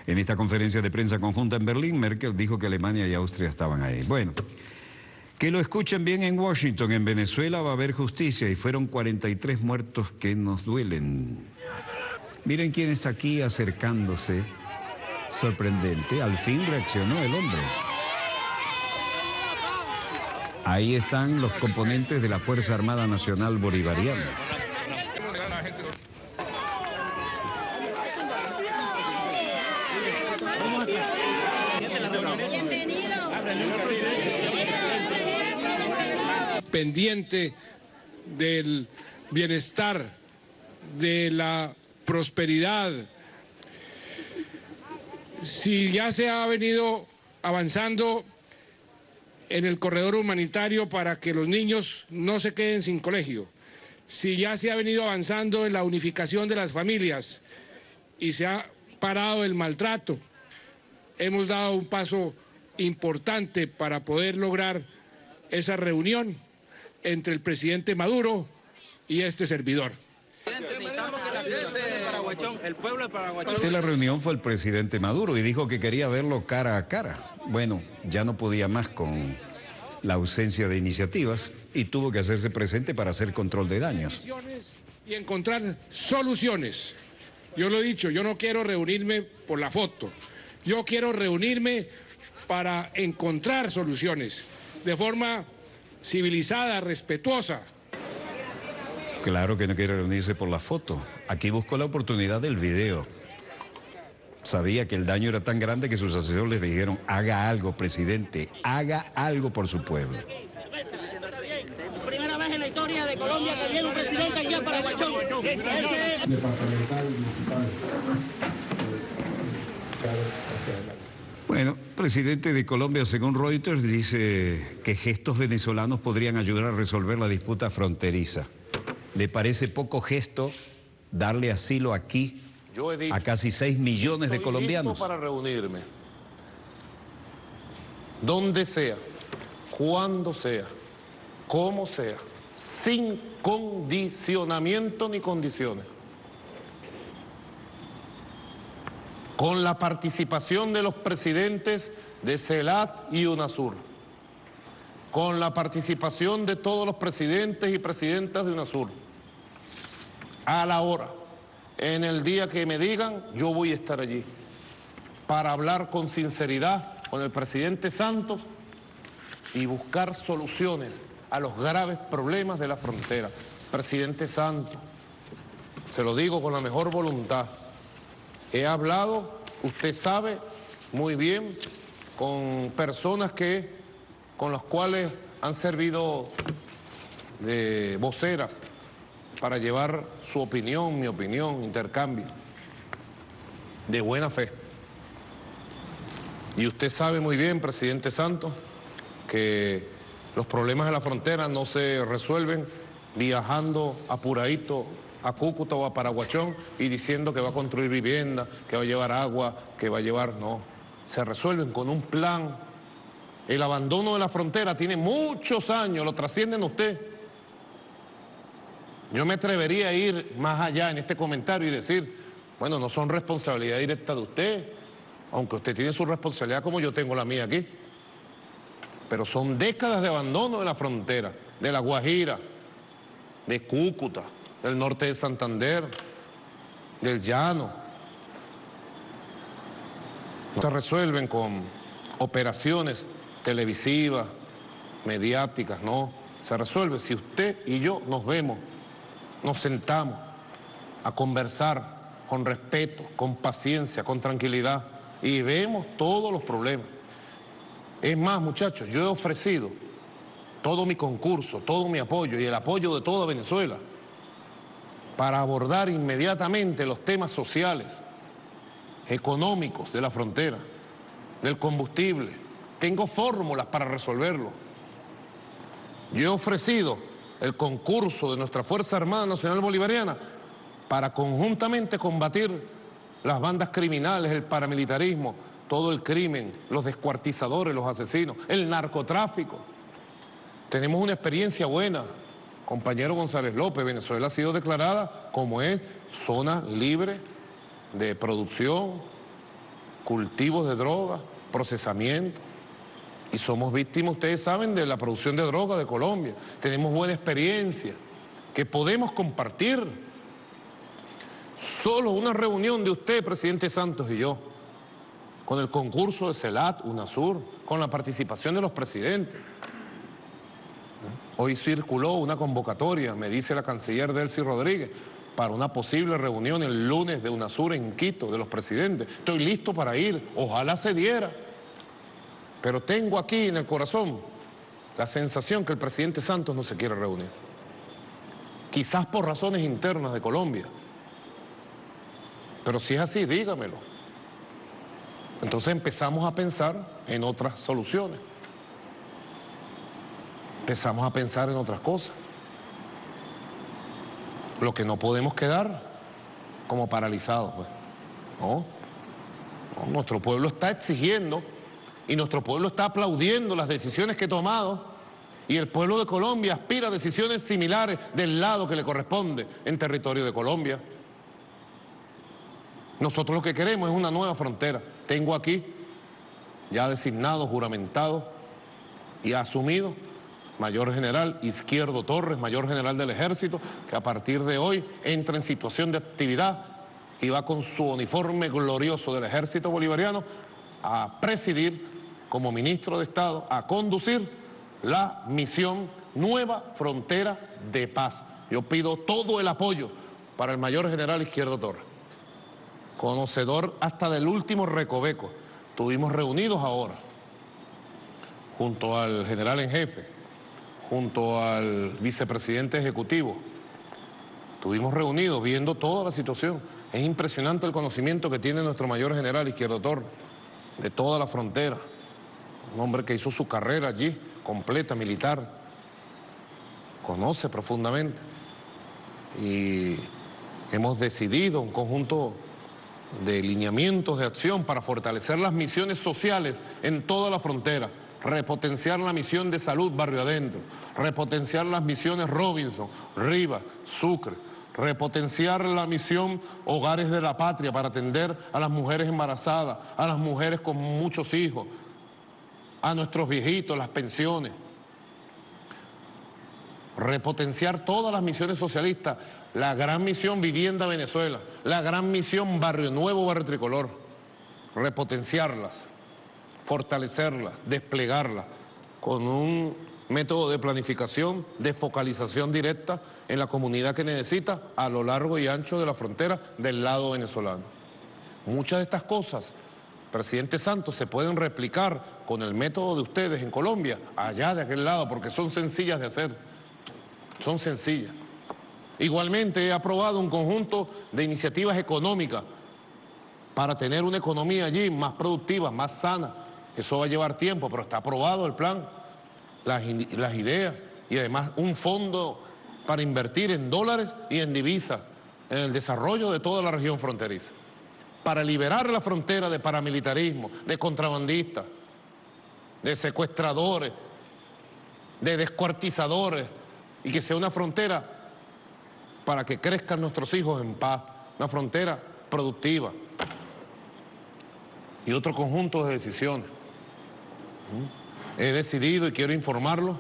En esta conferencia de prensa conjunta en Berlín, Merkel dijo que Alemania y Austria estaban ahí. Bueno, que lo escuchen bien en Washington. En Venezuela va a haber justicia y fueron 43 muertos que nos duelen. Miren quién está aquí acercándose. Sorprendente. Al fin reaccionó el hombre. Ahí están los componentes de la Fuerza Armada Nacional Bolivariana. Pendiente del bienestar, de la prosperidad. Si ya se ha venido avanzando en el corredor humanitario para que los niños no se queden sin colegio, si ya se ha venido avanzando en la unificación de las familias y se ha parado el maltrato, hemos dado un paso importante para poder lograr esa reunión entre el presidente Maduro y este servidor. De la reunión fue el presidente Maduro y dijo que quería verlo cara a cara. Bueno, ya no podía más con la ausencia de iniciativas y tuvo que hacerse presente para hacer control de daños. Y encontrar soluciones. Yo lo he dicho, yo no quiero reunirme por la foto. Yo quiero reunirme para encontrar soluciones de forma civilizada, respetuosa. Claro que no quiere reunirse por la foto. Aquí buscó la oportunidad del video. Sabía que el daño era tan grande que sus asesores le dijeron: haga algo, presidente, haga algo por su pueblo. Primera vez en la historia de Colombia que viene un presidente aquí a Paraguachón. Bueno, presidente de Colombia, según Reuters, dice que gestos venezolanos podrían ayudar a resolver la disputa fronteriza. ¿Le parece poco gesto darle asilo aquí a casi 6 millones de colombianos? Para reunirme. donde sea, cuando sea, como sea, sin condicionamiento ni condiciones. Con la participación de los presidentes de CELAC y UNASUR, con la participación de todos los presidentes y presidentas de UNASUR, a la hora, en el día que me digan, yo voy a estar allí para hablar con sinceridad con el presidente Santos y buscar soluciones a los graves problemas de la frontera. Presidente Santos, se lo digo con la mejor voluntad, he hablado, usted sabe muy bien, con personas con las cuales han servido de voceras para llevar su opinión, mi opinión, intercambio, de buena fe. Y usted sabe muy bien, presidente Santos, que los problemas de la frontera no se resuelven viajando apuradito a Cúcuta o a Paraguachón y diciendo que va a construir vivienda, que va a llevar agua, que va a llevar... No, se resuelven con un plan. El abandono de la frontera tiene muchos años, lo trascienden usted. Yo me atrevería a ir más allá en este comentario y decir, bueno, no son responsabilidad directa de usted, aunque usted tiene su responsabilidad como yo tengo la mía aquí. Pero son décadas de abandono de la frontera, de La Guajira, de Cúcuta, del norte de Santander, del Llano. No se resuelven con operaciones televisivas, mediáticas, no. Se resuelve si usted y yo nos vemos, nos sentamos a conversar con respeto, con paciencia, con tranquilidad y vemos todos los problemas. Es más, muchachos, yo he ofrecido todo mi concurso, todo mi apoyo y el apoyo de toda Venezuela para abordar inmediatamente los temas sociales, económicos de la frontera, del combustible. Tengo fórmulas para resolverlo. Yo he ofrecido el concurso de nuestra Fuerza Armada Nacional Bolivariana para conjuntamente combatir las bandas criminales, el paramilitarismo, todo el crimen, los descuartizadores, los asesinos, el narcotráfico. Tenemos una experiencia buena, compañero González López. Venezuela ha sido declarada como es zona libre de producción, cultivos de drogas, procesamiento. Y somos víctimas, ustedes saben, de la producción de droga de Colombia. Tenemos buena experiencia que podemos compartir. Solo una reunión de usted, presidente Santos, y yo, con el concurso de CELAC, UNASUR, con la participación de los presidentes. Hoy circuló una convocatoria, me dice la canciller Delcy Rodríguez, para una posible reunión el lunes de UNASUR en Quito, de los presidentes. Estoy listo para ir, ojalá se diera. Pero tengo aquí en el corazón la sensación que el presidente Santos no se quiere reunir. Quizás por razones internas de Colombia. Pero si es así, dígamelo. Entonces empezamos a pensar en otras soluciones. Empezamos a pensar en otras cosas. Lo que no podemos quedar como paralizados, pues. No, nuestro pueblo está exigiendo y nuestro pueblo está aplaudiendo las decisiones que he tomado y el pueblo de Colombia aspira a decisiones similares del lado que le corresponde en territorio de Colombia. Nosotros lo que queremos es una nueva frontera. Tengo aquí ya designado, juramentado y asumido Mayor General Izquierdo Torres, Mayor General del Ejército, que a partir de hoy entra en situación de actividad y va con su uniforme glorioso del Ejército Bolivariano a presidir como ministro de Estado, a conducir la misión Nueva Frontera de Paz. Yo pido todo el apoyo para el Mayor General Izquierdo Torres, conocedor hasta del último recoveco. Estuvimos reunidos ahora, junto al general en jefe, junto al vicepresidente ejecutivo. Estuvimos reunidos viendo toda la situación. Es impresionante el conocimiento que tiene nuestro Mayor General Izquierdo Torres de toda la frontera. Un hombre que hizo su carrera allí, completa, militar. Conoce profundamente. Y hemos decidido un conjunto de lineamientos de acción para fortalecer las misiones sociales en toda la frontera, repotenciar la misión de salud Barrio Adentro, repotenciar las misiones Robinson, Rivas, Sucre, repotenciar la misión Hogares de la Patria para atender a las mujeres embarazadas, a las mujeres con muchos hijos, a nuestros viejitos, las pensiones. Repotenciar todas las misiones socialistas, la gran misión Vivienda Venezuela, la gran misión Barrio Nuevo, Barrio Tricolor, repotenciarlas, fortalecerlas, desplegarlas con un método de planificación, de focalización directa en la comunidad que necesita a lo largo y ancho de la frontera del lado venezolano. Muchas de estas cosas, presidente Santos, se pueden replicar con el método de ustedes en Colombia, allá de aquel lado, porque son sencillas de hacer. Son sencillas. Igualmente he aprobado un conjunto de iniciativas económicas para tener una economía allí más productiva, más sana. Eso va a llevar tiempo, pero está aprobado el plan, las ideas y además un fondo para invertir en dólares y en divisas en el desarrollo de toda la región fronteriza, para liberar la frontera de paramilitarismo, de contrabandistas, de secuestradores, de descuartizadores, y que sea una frontera para que crezcan nuestros hijos en paz, una frontera productiva. Y otro conjunto de decisiones. He decidido, y quiero informarlo,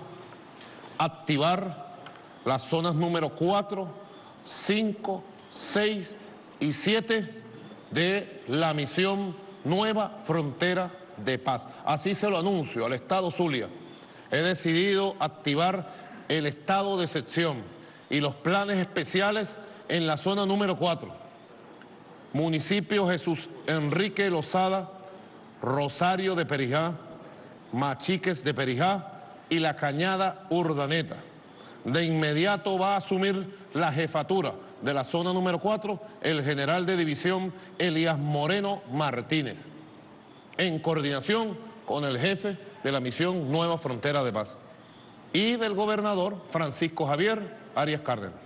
activar las zonas número 4, 5, 6 y 7 de la misión Nueva Frontera de Paz. Así se lo anuncio al Estado Zulia. He decidido activar el estado de excepción y los planes especiales en la zona número 4. Municipio Jesús Enrique Lozada, Rosario de Perijá, Machiques de Perijá y La Cañada Urdaneta. De inmediato va a asumir la jefatura de la zona número 4 el general de división Elías Moreno Martínez, en coordinación con el jefe de la misión Nueva Frontera de Paz y del gobernador Francisco Javier Arias Cárdenas.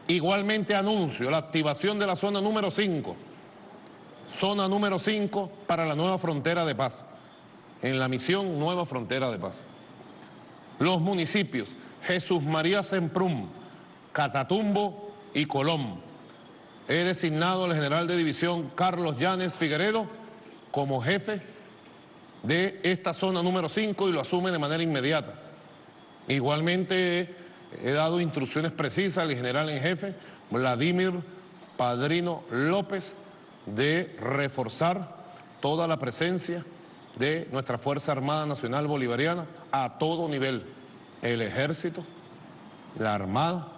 Igualmente anuncio la activación de la zona número 5 para la Nueva Frontera de Paz, en la misión Nueva Frontera de Paz. Los municipios Jesús María Semprún, Catatumbo y Colón. He designado al general de división Carlos Llanes Figueredo como jefe de esta zona número 5 y lo asume de manera inmediata. Igualmente he dado instrucciones precisas al general en jefe Vladimir Padrino López de reforzar toda la presencia de nuestra Fuerza Armada Nacional Bolivariana a todo nivel, el Ejército, la Armada,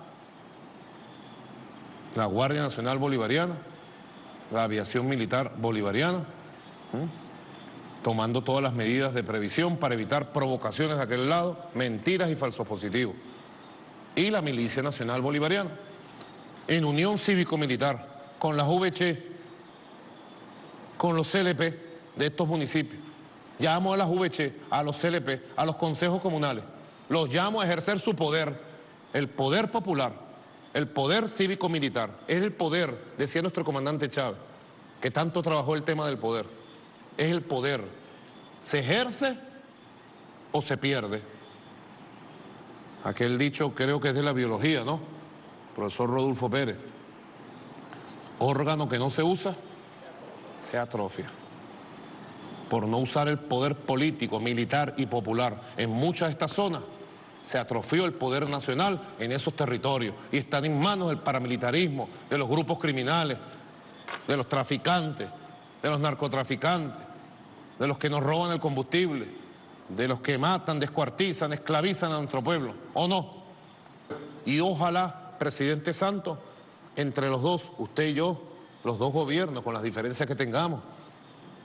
la Guardia Nacional Bolivariana, la Aviación Militar Bolivariana, tomando todas las medidas de previsión para evitar provocaciones de aquel lado, mentiras y falsos positivos. Y la Milicia Nacional Bolivariana, en unión cívico-militar, con las VC, con los CLP de estos municipios. Llamo a las VC, a los CLP, a los consejos comunales, los llamo a ejercer su poder, el poder popular, el poder cívico-militar. Es el poder, decía nuestro comandante Chávez, que tanto trabajó el tema del poder. Es el poder. ¿Se ejerce o se pierde? Aquel dicho creo que es de la biología, ¿no? Profesor Rodolfo Pérez. Órgano que no se usa, se atrofia. Por no usar el poder político, militar y popular en muchas de estas zonas, se atrofió el poder nacional en esos territorios y están en manos del paramilitarismo, de los grupos criminales, de los traficantes, de los narcotraficantes, de los que nos roban el combustible, de los que matan, descuartizan, esclavizan a nuestro pueblo, ¿o no? Y ojalá, presidente Santos, entre los dos, usted y yo, los dos gobiernos, con las diferencias que tengamos,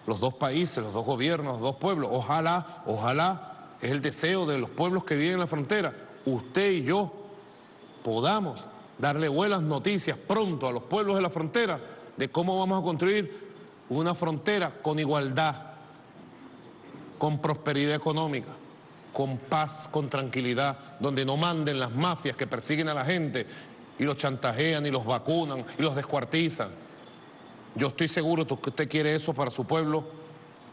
los dos países, los dos gobiernos, los dos pueblos, ojalá, es el deseo de los pueblos que viven en la frontera, usted y yo podamos darle buenas noticias pronto a los pueblos de la frontera de cómo vamos a construir una frontera con igualdad, con prosperidad económica, con paz, con tranquilidad, donde no manden las mafias que persiguen a la gente y los chantajean y los vacunan y los descuartizan. Yo estoy seguro que usted quiere eso para su pueblo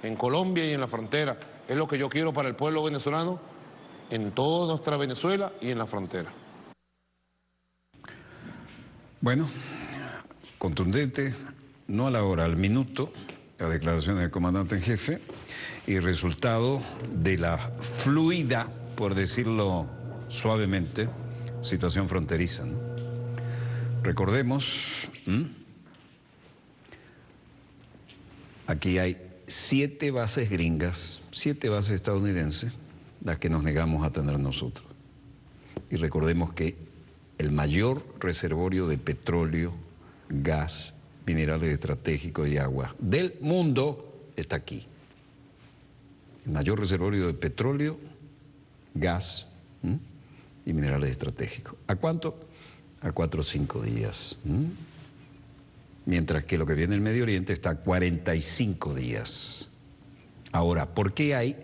en Colombia y en la frontera. Es lo que yo quiero para el pueblo venezolano en toda nuestra Venezuela y en la frontera. Bueno, contundente, no a la hora, al minuto, la declaración del comandante en jefe y resultado de la fluida, por decirlo suavemente, situación fronteriza, ¿no? Recordemos, aquí hay 7 bases gringas, 7 bases estadounidenses, las que nos negamos a tener nosotros. Y recordemos que el mayor reservorio de petróleo, gas, minerales estratégicos y agua del mundo está aquí. El mayor reservorio de petróleo, gas y minerales estratégicos. ¿A cuánto? A 4 o 5 días. Mientras que lo que viene del Medio Oriente está a 45 días. Ahora, ¿por qué hay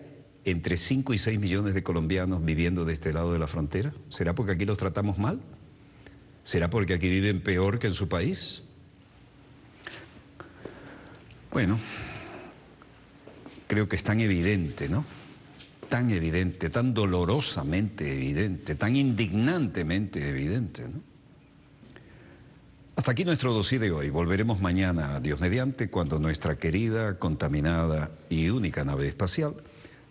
entre 5 y 6 millones de colombianos viviendo de este lado de la frontera? ¿Será porque aquí los tratamos mal? ¿Será porque aquí viven peor que en su país? Bueno, creo que es tan evidente, ¿no? Tan evidente, tan dolorosamente evidente, tan indignantemente evidente, ¿no? Hasta aquí nuestro dossier de hoy. Volveremos mañana, Dios mediante, cuando nuestra querida, contaminada y única nave espacial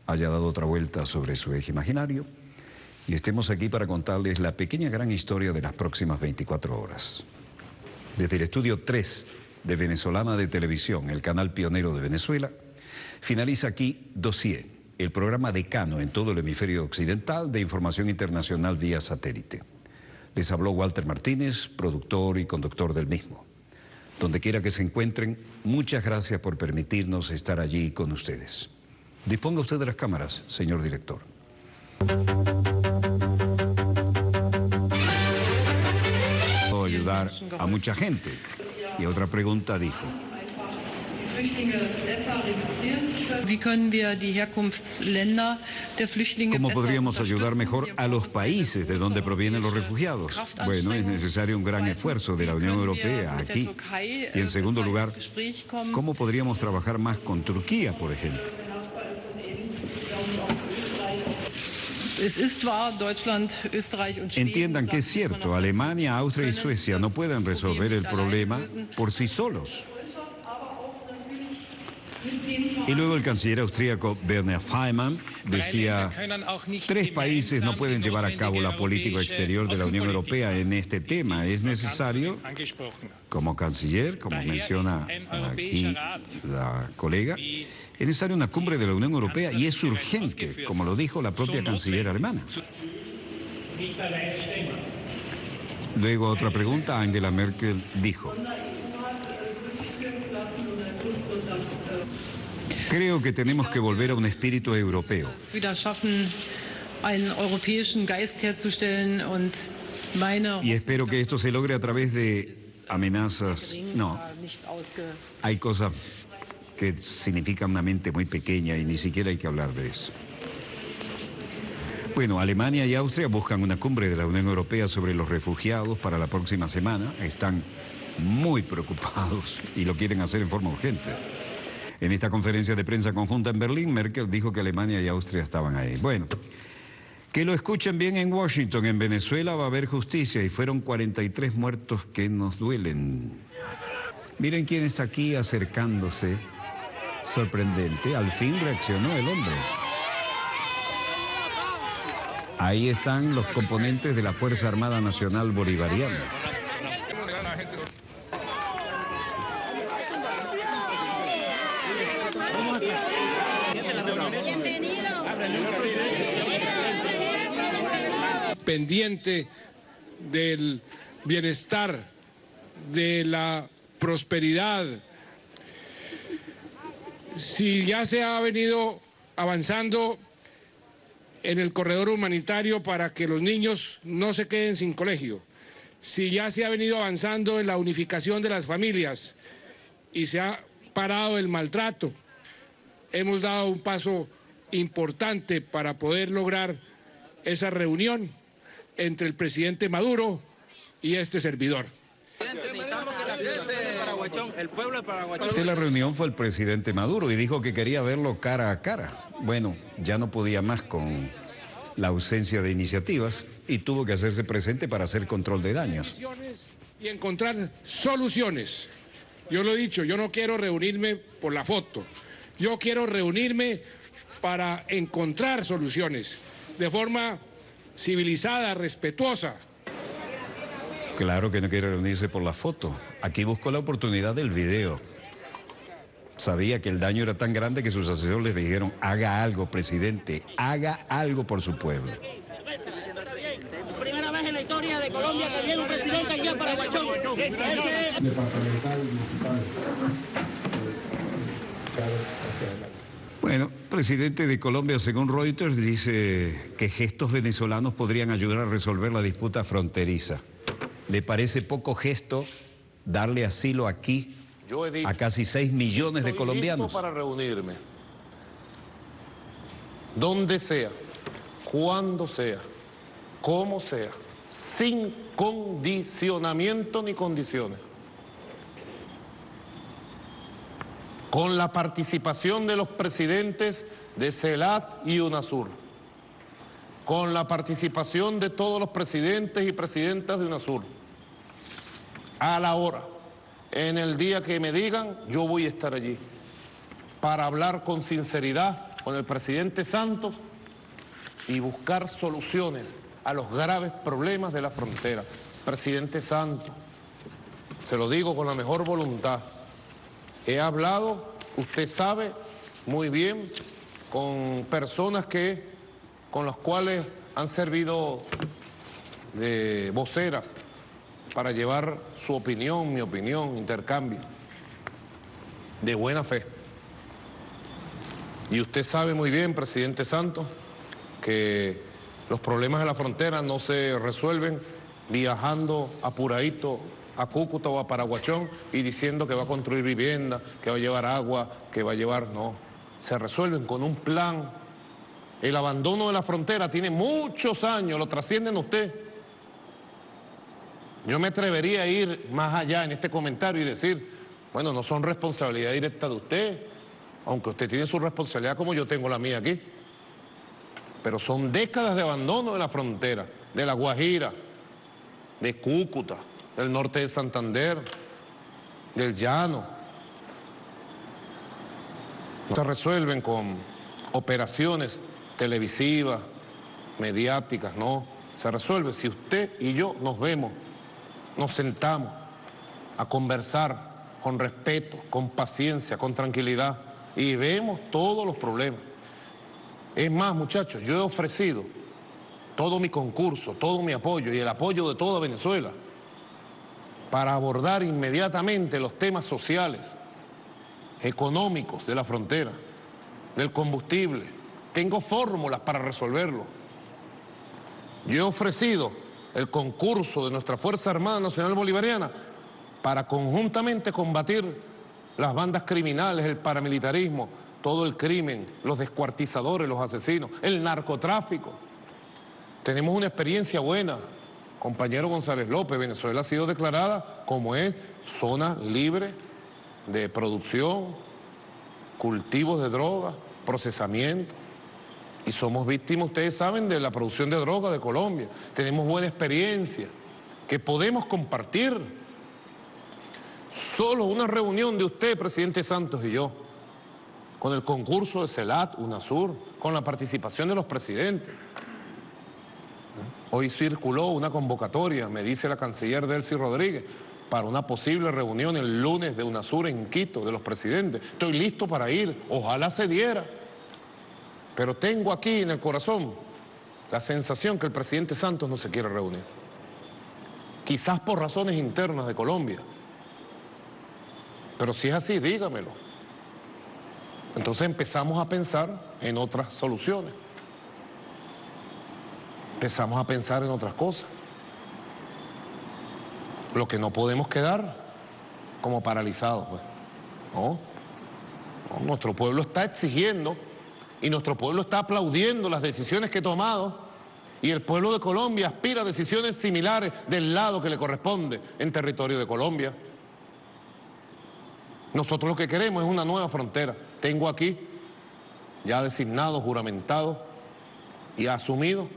haya dado otra vuelta sobre su eje imaginario y estemos aquí para contarles la pequeña gran historia de las próximas 24 horas. Desde el estudio 3 de Venezolana de Televisión, el canal pionero de Venezuela, finaliza aquí Dossier, el programa decano en todo el hemisferio occidental de información internacional vía satélite. Les habló Walter Martínez, productor y conductor del mismo. Donde quiera que se encuentren, muchas gracias por permitirnos estar allí con ustedes. Disponga usted de las cámaras, señor director. Puedo ayudar a mucha gente. Y otra pregunta dijo: ¿cómo podríamos ayudar mejor a los países de donde provienen los refugiados? Bueno, es necesario un gran esfuerzo de la Unión Europea aquí. Y en segundo lugar, ¿cómo podríamos trabajar más con Turquía, por ejemplo? Entiendan que es cierto, Alemania, Austria y Suecia no pueden resolver el problema por sí solos. Y luego el canciller austríaco Werner Faymann decía: 3 países no pueden llevar a cabo la política exterior de la Unión Europea en este tema. Es necesario, como canciller, como menciona aquí la colega, es necesaria una cumbre de la Unión Europea y es urgente, como lo dijo la propia canciller alemana. Luego otra pregunta, Angela Merkel dijo: creo que tenemos que volver a un espíritu europeo. Y espero que esto se logre a través de amenazas. No, hay cosas que significan una mente muy pequeña y ni siquiera hay que hablar de eso. Bueno, Alemania y Austria buscan una cumbre de la Unión Europea sobre los refugiados para la próxima semana. Están muy preocupados y lo quieren hacer en forma urgente. En esta conferencia de prensa conjunta en Berlín, Merkel dijo que Alemania y Austria estaban ahí. Bueno, que lo escuchen bien en Washington. En Venezuela va a haber justicia y fueron 43 muertos que nos duelen. Miren quién está aquí acercándose. Sorprendente. Al fin reaccionó el hombre. Ahí están los componentes de la Fuerza Armada Nacional Bolivariana. Pendiente del bienestar, de la prosperidad. Si ya se ha venido avanzando en el corredor humanitario para que los niños no se queden sin colegio, si ya se ha venido avanzando en la unificación de las familias y se ha parado el maltrato, hemos dado un paso importante para poder lograr esa reunión entre el presidente Maduro y este servidor. Paraguachón, el pueblo de Paraguachón. De la reunión fue el presidente Maduro y dijo que quería verlo cara a cara. Bueno, ya no podía más con la ausencia de iniciativas y tuvo que hacerse presente para hacer control de daños. Y encontrar soluciones. Yo lo he dicho, yo no quiero reunirme por la foto. Yo quiero reunirme para encontrar soluciones de forma civilizada, respetuosa. Claro que no quiere reunirse por la foto. Aquí buscó la oportunidad del video. Sabía que el daño era tan grande que sus asesores le dijeron: haga algo, presidente, haga algo por su pueblo. Primera vez en la historia de Colombia que viene un presidente aquí a Paraguachón. Bueno, presidente de Colombia, según Reuters, dice que gestos venezolanos podrían ayudar a resolver la disputa fronteriza. ¿Le parece poco gesto darle asilo aquí a casi 6 millones de colombianos? Estoy listo para reunirme, donde sea, cuando sea, como sea, sin condicionamiento ni condiciones. Con la participación de los presidentes de CELAC y UNASUR, con la participación de todos los presidentes y presidentas de UNASUR, a la hora, en el día que me digan, yo voy a estar allí para hablar con sinceridad con el presidente Santos y buscar soluciones a los graves problemas de la frontera. Presidente Santos, se lo digo con la mejor voluntad, he hablado, usted sabe muy bien, con personas con las cuales han servido de voceras para llevar su opinión, mi opinión, intercambio, de buena fe. Y usted sabe muy bien, presidente Santos, que los problemas de la frontera no se resuelven viajando apuradito a Cúcuta o a Paraguachón y diciendo que va a construir vivienda, que va a llevar agua, que va a llevar... No, se resuelven con un plan. El abandono de la frontera tiene muchos años, lo trascienden usted. Yo me atrevería a ir más allá en este comentario y decir, bueno, no son responsabilidad directa de usted, aunque usted tiene su responsabilidad como yo tengo la mía aquí, pero son décadas de abandono de la frontera, de La Guajira, de Cúcuta, del norte de Santander, del Llano. No se resuelven con operaciones televisivas, mediáticas, no. Se resuelve si usted y yo nos vemos, nos sentamos a conversar con respeto, con paciencia, con tranquilidad y vemos todos los problemas. Es más, muchachos, yo he ofrecido todo mi concurso, todo mi apoyo y el apoyo de toda Venezuela para abordar inmediatamente los temas sociales, económicos de la frontera, del combustible. Tengo fórmulas para resolverlo. Yo he ofrecido el concurso de nuestra Fuerza Armada Nacional Bolivariana para conjuntamente combatir las bandas criminales, el paramilitarismo, todo el crimen, los descuartizadores, los asesinos, el narcotráfico. Tenemos una experiencia buena. Compañero González López, Venezuela ha sido declarada como es zona libre de producción, cultivos de drogas, procesamiento. Y somos víctimas, ustedes saben, de la producción de droga de Colombia. Tenemos buena experiencia que podemos compartir. Solo una reunión de usted, presidente Santos, y yo, con el concurso de CELAC, UNASUR, con la participación de los presidentes. Hoy circuló una convocatoria, me dice la canciller Delcy Rodríguez, para una posible reunión el lunes de UNASUR en Quito, de los presidentes. Estoy listo para ir, ojalá se diera. Pero tengo aquí en el corazón la sensación que el presidente Santos no se quiere reunir. Quizás por razones internas de Colombia. Pero si es así, dígamelo. Entonces empezamos a pensar en otras soluciones. Empezamos a pensar en otras cosas. Lo que no podemos quedar como paralizados, pues. No, nuestro pueblo está exigiendo y nuestro pueblo está aplaudiendo las decisiones que he tomado y el pueblo de Colombia aspira a decisiones similares del lado que le corresponde en territorio de Colombia. Nosotros lo que queremos es una nueva frontera. Tengo aquí ya designado, juramentado y asumido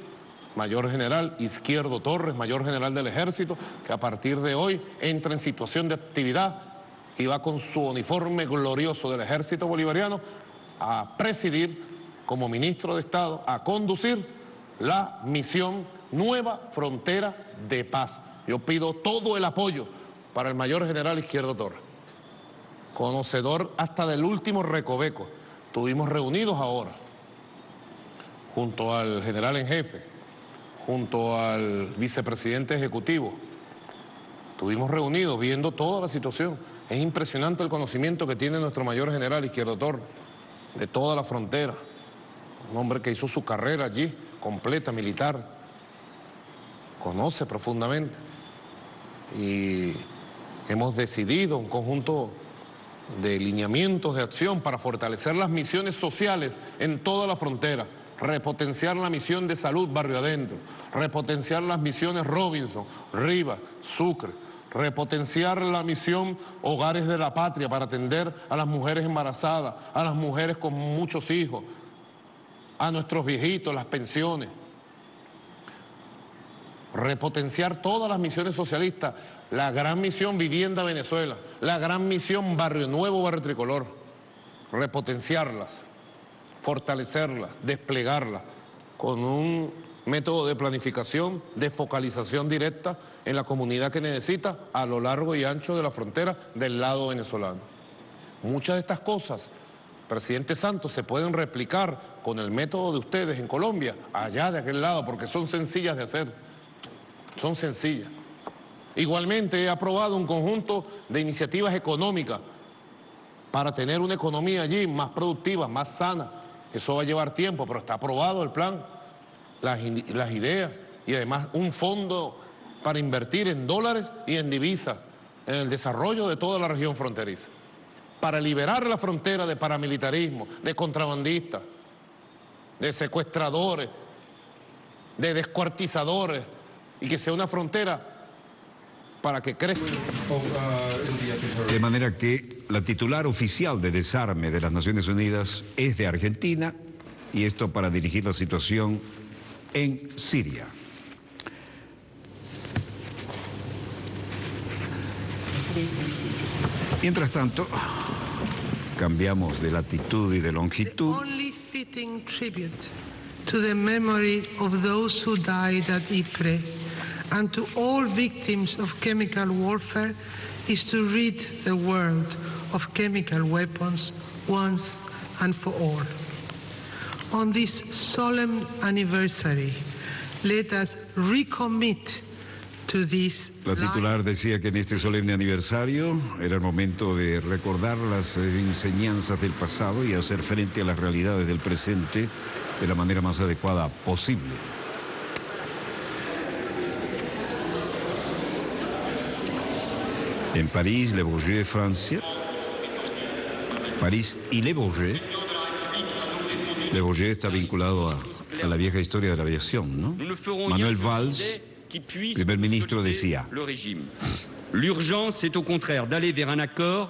Mayor General Izquierdo Torres, Mayor General del Ejército, que a partir de hoy entra en situación de actividad y va con su uniforme glorioso del Ejército Bolivariano a presidir como ministro de Estado, a conducir la misión Nueva Frontera de Paz. Yo pido todo el apoyo para el Mayor General Izquierdo Torres, conocedor hasta del último recoveco. Estuvimos reunidos ahora, junto al general en jefe, junto al vicepresidente ejecutivo. Estuvimos reunidos viendo toda la situación. Es impresionante el conocimiento que tiene nuestro Mayor General Izquierdo Torres de toda la frontera. Un hombre que hizo su carrera allí, completa, militar. Conoce profundamente. Y hemos decidido un conjunto de lineamientos de acción para fortalecer las misiones sociales en toda la frontera, repotenciar la misión de salud barrio adentro, repotenciar las misiones Robinson, Rivas, Sucre, repotenciar la misión Hogares de la Patria para atender a las mujeres embarazadas, a las mujeres con muchos hijos, a nuestros viejitos, las pensiones, repotenciar todas las misiones socialistas, la gran misión Vivienda Venezuela, la gran misión Barrio Nuevo, Barrio Tricolor, repotenciarlas, fortalecerlas, desplegarlas con un método de planificación, de focalización directa en la comunidad que necesita a lo largo y ancho de la frontera del lado venezolano. Muchas de estas cosas, presidente Santos, se pueden replicar con el método de ustedes en Colombia, allá de aquel lado, porque son sencillas de hacer, son sencillas. Igualmente he aprobado un conjunto de iniciativas económicas para tener una economía allí más productiva, más sana. Eso va a llevar tiempo, pero está aprobado el plan, las ideas y además un fondo para invertir en dólares y en divisas en el desarrollo de toda la región fronteriza, para liberar la frontera de paramilitarismo, de contrabandistas, de secuestradores, de descuartizadores y que sea una frontera para que crezca. De manera que la titular oficial de desarme de las Naciones Unidas es de Argentina, y esto para dirigir la situación en Siria. Mientras tanto, cambiamos de latitud y de longitud. The only fitting tribute to the memory of those who died at Ypres and to all victims of chemical warfare is to rid the world of chemical weapons once and for all. On this solemn anniversary, let us recommit to this. La titular decía que en este solemne aniversario era el momento de recordar las enseñanzas del pasado y hacer frente a las realidades del presente de la manera más adecuada posible. En París, Le Bourget, Francia. París y Le Bourget. Le Bourget está vinculado a la vieja historia de la aviación, ¿no? Manuel Valls, primer ministro, decía: l'urgence est au contraire d'aller vers un accord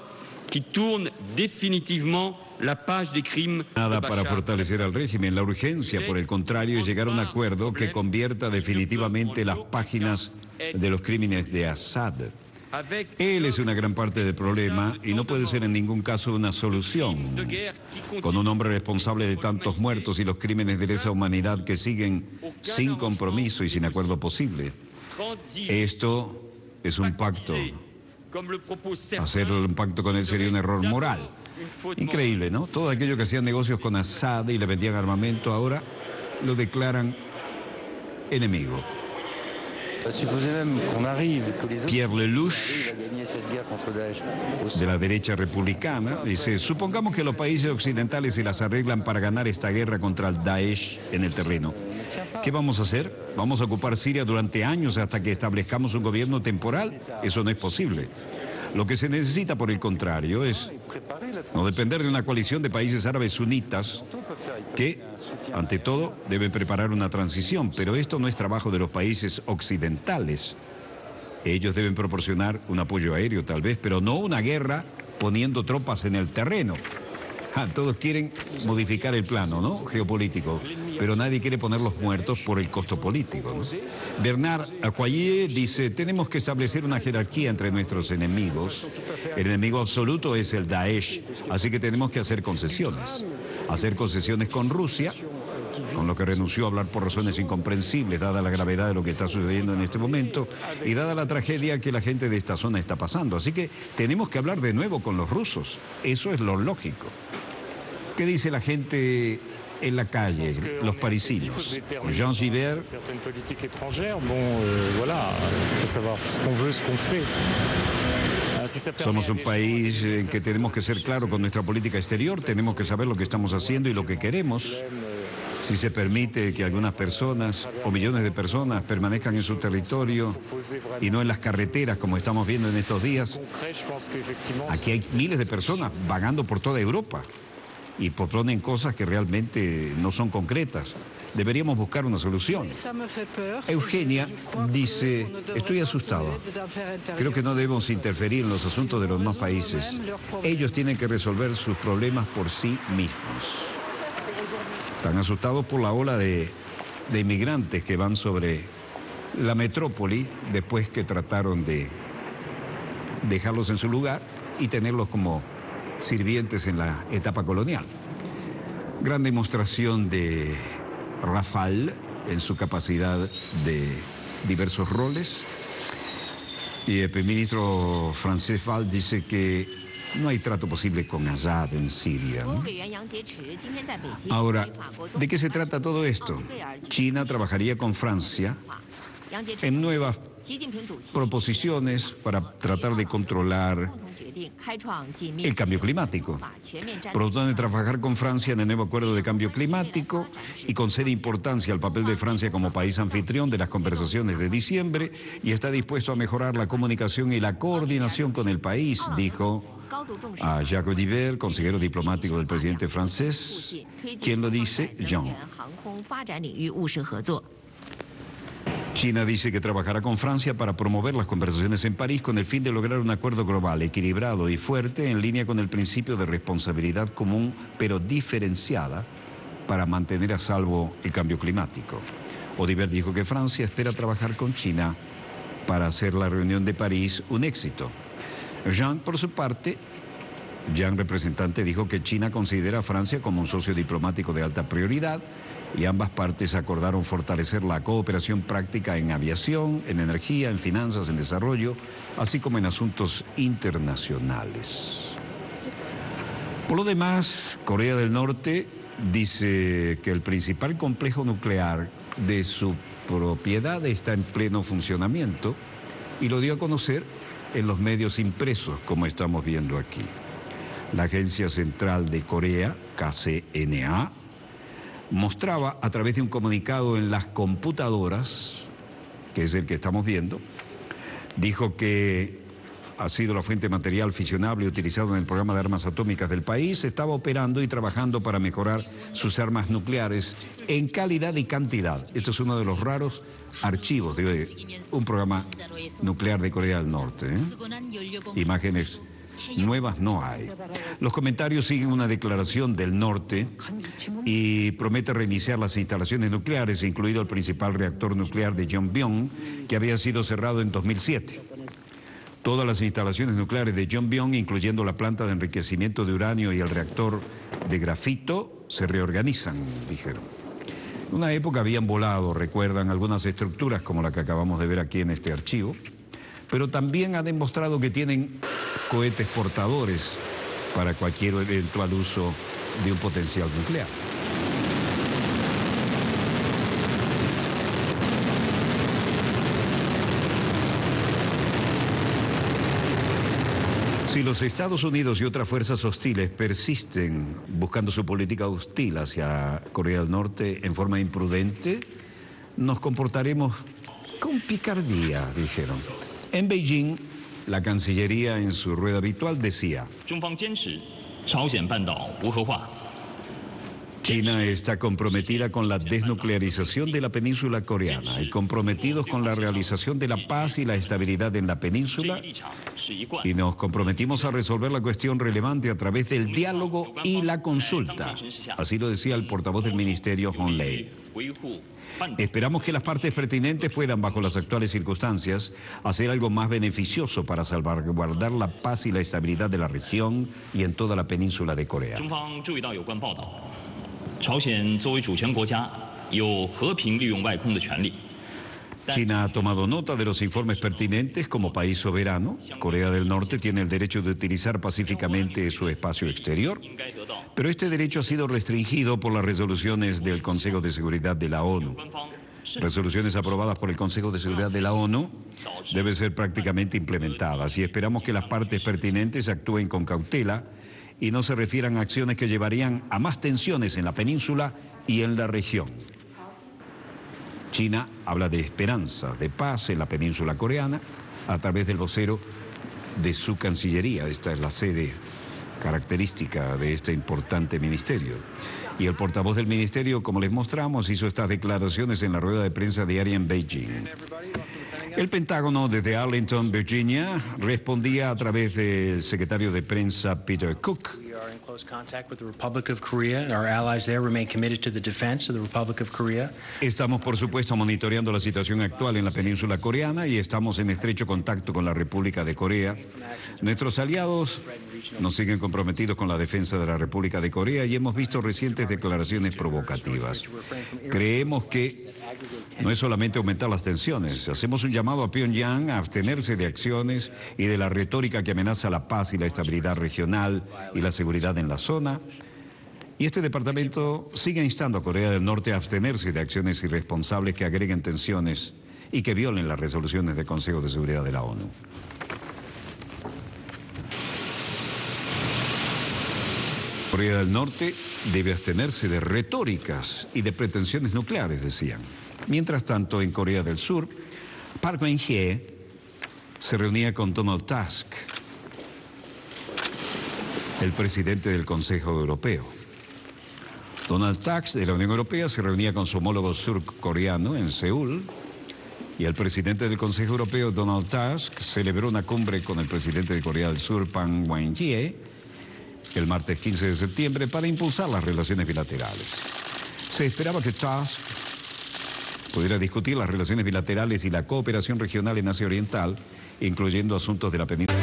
qui tourne définitivement la page des crimes. Nada para fortalecer al régimen. La urgencia, por el contrario, es llegar a un acuerdo que convierta definitivamente las páginas de los crímenes de Assad. Él es una gran parte del problema y no puede ser en ningún caso una solución. Con un hombre responsable de tantos muertos y los crímenes de lesa humanidad que siguen sin compromiso y sin acuerdo posible. Esto es un pacto. Hacer un pacto con él sería un error moral. Increíble, ¿no? Todo aquello que hacían negocios con Assad y le vendían armamento ahora lo declaran enemigo. Pierre Lelouch, de la derecha republicana, dice: supongamos que los países occidentales se las arreglan para ganar esta guerra contra el Daesh en el terreno. ¿Qué vamos a hacer? ¿Vamos a ocupar Siria durante años hasta que establezcamos un gobierno temporal? Eso no es posible. Lo que se necesita, por el contrario, es no depender de una coalición de países árabes sunitas que, ante todo, deben preparar una transición. Pero esto no es trabajo de los países occidentales. Ellos deben proporcionar un apoyo aéreo, tal vez, pero no una guerra poniendo tropas en el terreno. Todos quieren modificar el plano, ¿no?, geopolítico, pero nadie quiere poner los muertos por el costo político, ¿no? Bernard Acquavier dice, tenemos que establecer una jerarquía entre nuestros enemigos. El enemigo absoluto es el Daesh, así que tenemos que hacer concesiones. Hacer concesiones con Rusia, con lo que renunció a hablar por razones incomprensibles, dada la gravedad de lo que está sucediendo en este momento y dada la tragedia que la gente de esta zona está pasando. Así que tenemos que hablar de nuevo con los rusos. Eso es lo lógico. ¿Qué dice la gente en la calle, los parisinos? Jean Gibert. Somos un país en que tenemos que ser claros con nuestra política exterior, tenemos que saber lo que estamos haciendo y lo que queremos. Si se permite que algunas personas o millones de personas permanezcan en su territorio y no en las carreteras como estamos viendo en estos días, aquí hay miles de personas vagando por toda Europa y proponen cosas que realmente no son concretas. Deberíamos buscar una solución. Eugenia dice, estoy asustado. Creo que no debemos interferir en los asuntos de los demás países. Ellos tienen que resolver sus problemas por sí mismos. Están asustados por la ola de inmigrantes que van sobre la metrópoli después que trataron de dejarlos en su lugar y tenerlos como sirvientes en la etapa colonial. Gran demostración de Rafale en su capacidad de diversos roles. Y el primer ministro francés Valls dice que no hay trato posible con Assad en Siria, ¿no? Ahora, ¿de qué se trata todo esto? China trabajaría con Francia en nuevas proposiciones para tratar de controlar el cambio climático. Propone trabajar con Francia en el nuevo acuerdo de cambio climático y concede importancia al papel de Francia como país anfitrión de las conversaciones de diciembre y está dispuesto a mejorar la comunicación y la coordinación con el país, dijo a Jacques Diver, consejero diplomático del presidente francés. ¿Quién lo dice? Jean. China dice que trabajará con Francia para promover las conversaciones en París con el fin de lograr un acuerdo global equilibrado y fuerte en línea con el principio de responsabilidad común, pero diferenciada, para mantener a salvo el cambio climático. Odiver dijo que Francia espera trabajar con China para hacer la reunión de París un éxito. Jean, por su parte, Jean, representante, dijo que China considera a Francia como un socio diplomático de alta prioridad y ambas partes acordaron fortalecer la cooperación práctica en aviación, en energía, en finanzas, en desarrollo, así como en asuntos internacionales. Por lo demás, Corea del Norte dice que el principal complejo nuclear de su propiedad está en pleno funcionamiento y lo dio a conocer en los medios impresos, como estamos viendo aquí. La Agencia Central de Corea, KCNA, mostraba a través de un comunicado en las computadoras, que es el que estamos viendo, dijo que ha sido la fuente de material fisionable utilizado en el programa de armas atómicas del país, estaba operando y trabajando para mejorar sus armas nucleares en calidad y cantidad. Esto es uno de los raros archivos de un programa nuclear de Corea del Norte, ¿eh? Imágenes nuevas no hay. Los comentarios siguen una declaración del norte y promete reiniciar las instalaciones nucleares, incluido el principal reactor nuclear de Yongbyon, que había sido cerrado en 2007. Todas las instalaciones nucleares de Yongbyon, incluyendo la planta de enriquecimiento de uranio y el reactor de grafito, se reorganizan, dijeron. En una época habían volado, recuerdan, algunas estructuras como la que acabamos de ver aquí en este archivo, pero también han demostrado que tienen cohetes portadores para cualquier eventual uso de un potencial nuclear. Si los Estados Unidos y otras fuerzas hostiles persisten buscando su política hostil hacia Corea del Norte en forma imprudente, nos comportaremos con picardía, dijeron. En Beijing, la Cancillería en su rueda habitual decía: China está comprometida con la desnuclearización de la península coreana y comprometidos con la realización de la paz y la estabilidad en la península, y nos comprometimos a resolver la cuestión relevante a través del diálogo y la consulta. Así lo decía el portavoz del ministerio, Hong Lei. Esperamos que las partes pertinentes puedan, bajo las actuales circunstancias, hacer algo más beneficioso para salvaguardar la paz y la estabilidad de la región y en toda la península de Corea. China ha tomado nota de los informes pertinentes como país soberano. Corea del Norte tiene el derecho de utilizar pacíficamente su espacio exterior, pero este derecho ha sido restringido por las resoluciones del Consejo de Seguridad de la ONU. Resoluciones aprobadas por el Consejo de Seguridad de la ONU deben ser prácticamente implementadas y esperamos que las partes pertinentes actúen con cautela y no se refieran a acciones que llevarían a más tensiones en la península y en la región. China habla de esperanza, de paz en la península coreana a través del vocero de su Cancillería. Esta es la sede característica de este importante ministerio. Y el portavoz del ministerio, como les mostramos, hizo estas declaraciones en la rueda de prensa diaria en Beijing. El Pentágono desde Arlington, Virginia, respondía a través del secretario de prensa Peter Cook. Estamos, por supuesto, monitoreando la situación actual en la península coreana y estamos en estrecho contacto con la República de Corea. Nuestros aliados nos siguen comprometidos con la defensa de la República de Corea y hemos visto recientes declaraciones provocativas. Creemos que no es solamente aumentar las tensiones. Hacemos un llamado a Pyongyang a abstenerse de acciones y de la retórica que amenaza la paz y la estabilidad regional y la seguridad en la zona. Y este departamento sigue instando a Corea del Norte a abstenerse de acciones irresponsables que agreguen tensiones y que violen las resoluciones del Consejo de Seguridad de la ONU. Corea del Norte debe abstenerse de retóricas y de pretensiones nucleares, decían. Mientras tanto, en Corea del Sur, Park Geun-hye se reunía con Donald Tusk, el presidente del Consejo Europeo. Donald Tusk de la Unión Europea se reunía con su homólogo surcoreano en Seúl, y el presidente del Consejo Europeo, Donald Tusk, celebró una cumbre con el presidente de Corea del Sur, Park Geun-hye, el martes 15 de septiembre para impulsar las relaciones bilaterales. Se esperaba que Tusk pudiera discutir las relaciones bilaterales y la cooperación regional en Asia Oriental, incluyendo asuntos de la península.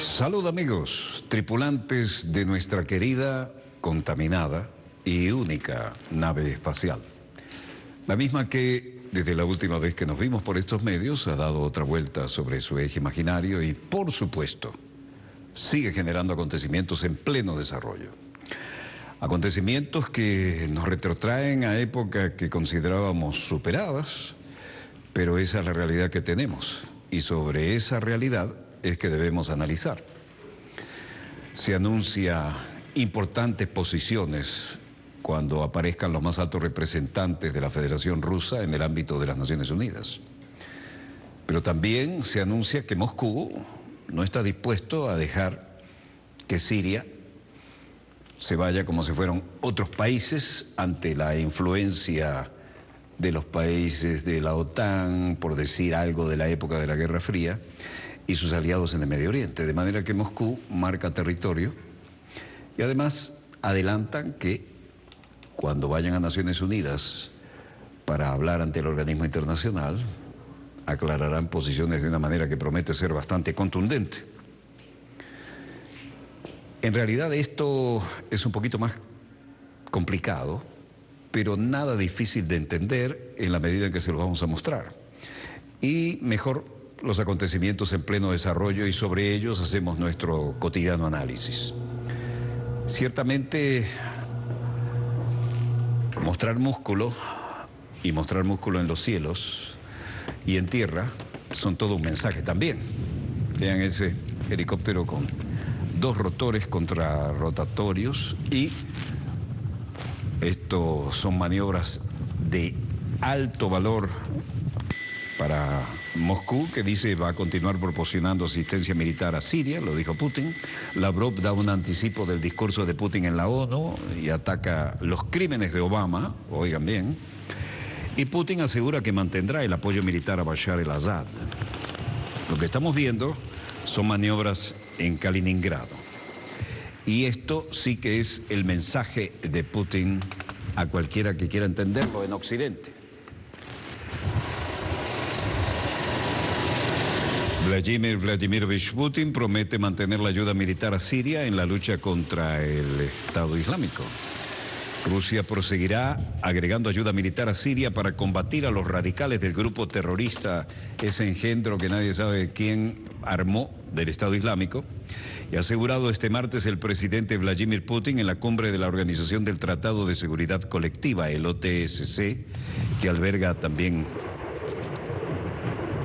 Salud, amigos, tripulantes de nuestra querida, contaminada y única nave espacial. La misma que, desde la última vez que nos vimos por estos medios, ha dado otra vuelta sobre su eje imaginario y, por supuesto, sigue generando acontecimientos en pleno desarrollo. Acontecimientos que nos retrotraen a épocas que considerábamos superadas, pero esa es la realidad que tenemos y sobre esa realidad es que debemos analizar. Se anuncia importantes posiciones cuando aparezcan los más altos representantes de la Federación Rusa en el ámbito de las Naciones Unidas. Pero también se anuncia que Moscú no está dispuesto a dejar que Siria se vaya como si fueran otros países ante la influencia de los países de la OTAN, por decir algo de la época de la Guerra Fría, y sus aliados en el Medio Oriente. De manera que Moscú marca territorio y además adelantan que cuando vayan a Naciones Unidas para hablar ante el organismo internacional, aclararán posiciones de una manera que promete ser bastante contundente. En realidad esto es un poquito más complicado, pero nada difícil de entender en la medida en que se lo vamos a mostrar. Y mejor los acontecimientos en pleno desarrollo y sobre ellos hacemos nuestro cotidiano análisis. Ciertamente, mostrar músculo y mostrar músculo en los cielos y en tierra son todo un mensaje también. Vean ese helicóptero con dos rotores contrarrotatorios y esto son maniobras de alto valor para Moscú, que dice va a continuar proporcionando asistencia militar a Siria, lo dijo Putin. Lavrov da un anticipo del discurso de Putin en la ONU y ataca los crímenes de Obama, oigan bien. Y Putin asegura que mantendrá el apoyo militar a Bashar el-Assad. Lo que estamos viendo son maniobras en Kaliningrado. Y esto sí que es el mensaje de Putin a cualquiera que quiera entenderlo en Occidente. Vladimir Vladimirovich Putin promete mantener la ayuda militar a Siria en la lucha contra el Estado Islámico. Rusia proseguirá agregando ayuda militar a Siria para combatir a los radicales del grupo terrorista, ese engendro que nadie sabe quién armó del Estado Islámico, y ha asegurado este martes el presidente Vladimir Putin en la cumbre de la Organización del Tratado de Seguridad Colectiva, el OTSC, que alberga también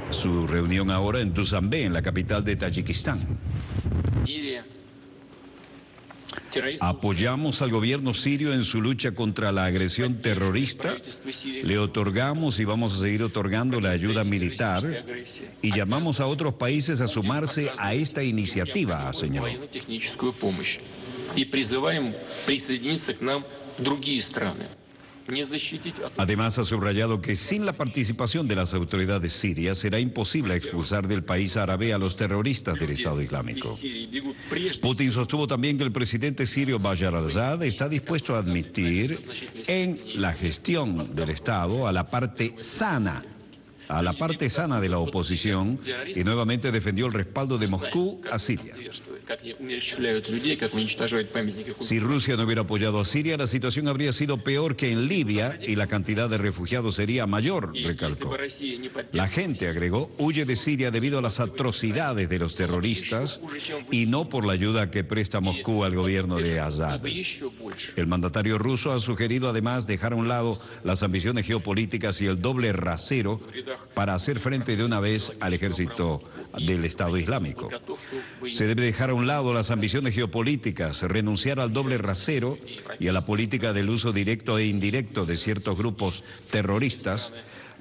su reunión ahora en Dushanbe, en la capital de Tayikistán. Apoyamos al gobierno sirio en su lucha contra la agresión terrorista, le otorgamos y vamos a seguir otorgando la ayuda militar y llamamos a otros países a sumarse a esta iniciativa, señaló. Además, ha subrayado que sin la participación de las autoridades sirias será imposible expulsar del país árabe a los terroristas del Estado Islámico. Putin sostuvo también que el presidente sirio Bashar al-Assad está dispuesto a admitir en la gestión del Estado a la parte sana de la oposición y nuevamente defendió el respaldo de Moscú a Siria. Si Rusia no hubiera apoyado a Siria, la situación habría sido peor que en Libia y la cantidad de refugiados sería mayor, recalcó. La gente, agregó, huye de Siria debido a las atrocidades de los terroristas y no por la ayuda que presta Moscú al gobierno de Assad. El mandatario ruso ha sugerido además dejar a un lado las ambiciones geopolíticas y el doble rasero para hacer frente de una vez al ejército del Estado Islámico. Se debe dejar a un lado las ambiciones geopolíticas, renunciar al doble rasero y a la política del uso directo e indirecto de ciertos grupos terroristas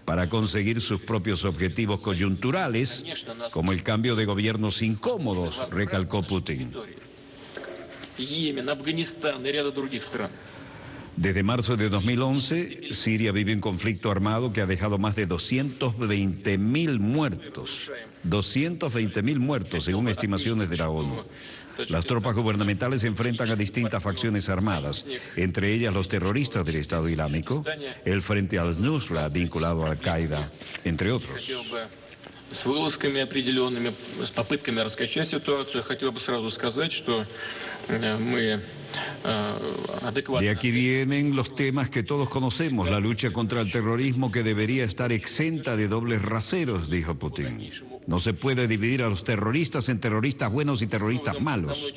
para conseguir sus propios objetivos coyunturales, como el cambio de gobiernos incómodos, recalcó Putin. Desde marzo de 2011, Siria vive un conflicto armado que ha dejado más de 220.000 muertos. 220.000 muertos, según estimaciones de la ONU. Las tropas gubernamentales se enfrentan a distintas facciones armadas, entre ellas los terroristas del Estado Islámico, el Frente al-Nusra vinculado a Al-Qaeda, entre otros. С вылазками определенными, с попытками раскачать ситуацию, я хотел бы сразу сказать, что мы De aquí vienen los temas que todos conocemos, la lucha contra el terrorismo que debería estar exenta de dobles raseros, dijo Putin. No se puede dividir a los terroristas en terroristas buenos y terroristas malos.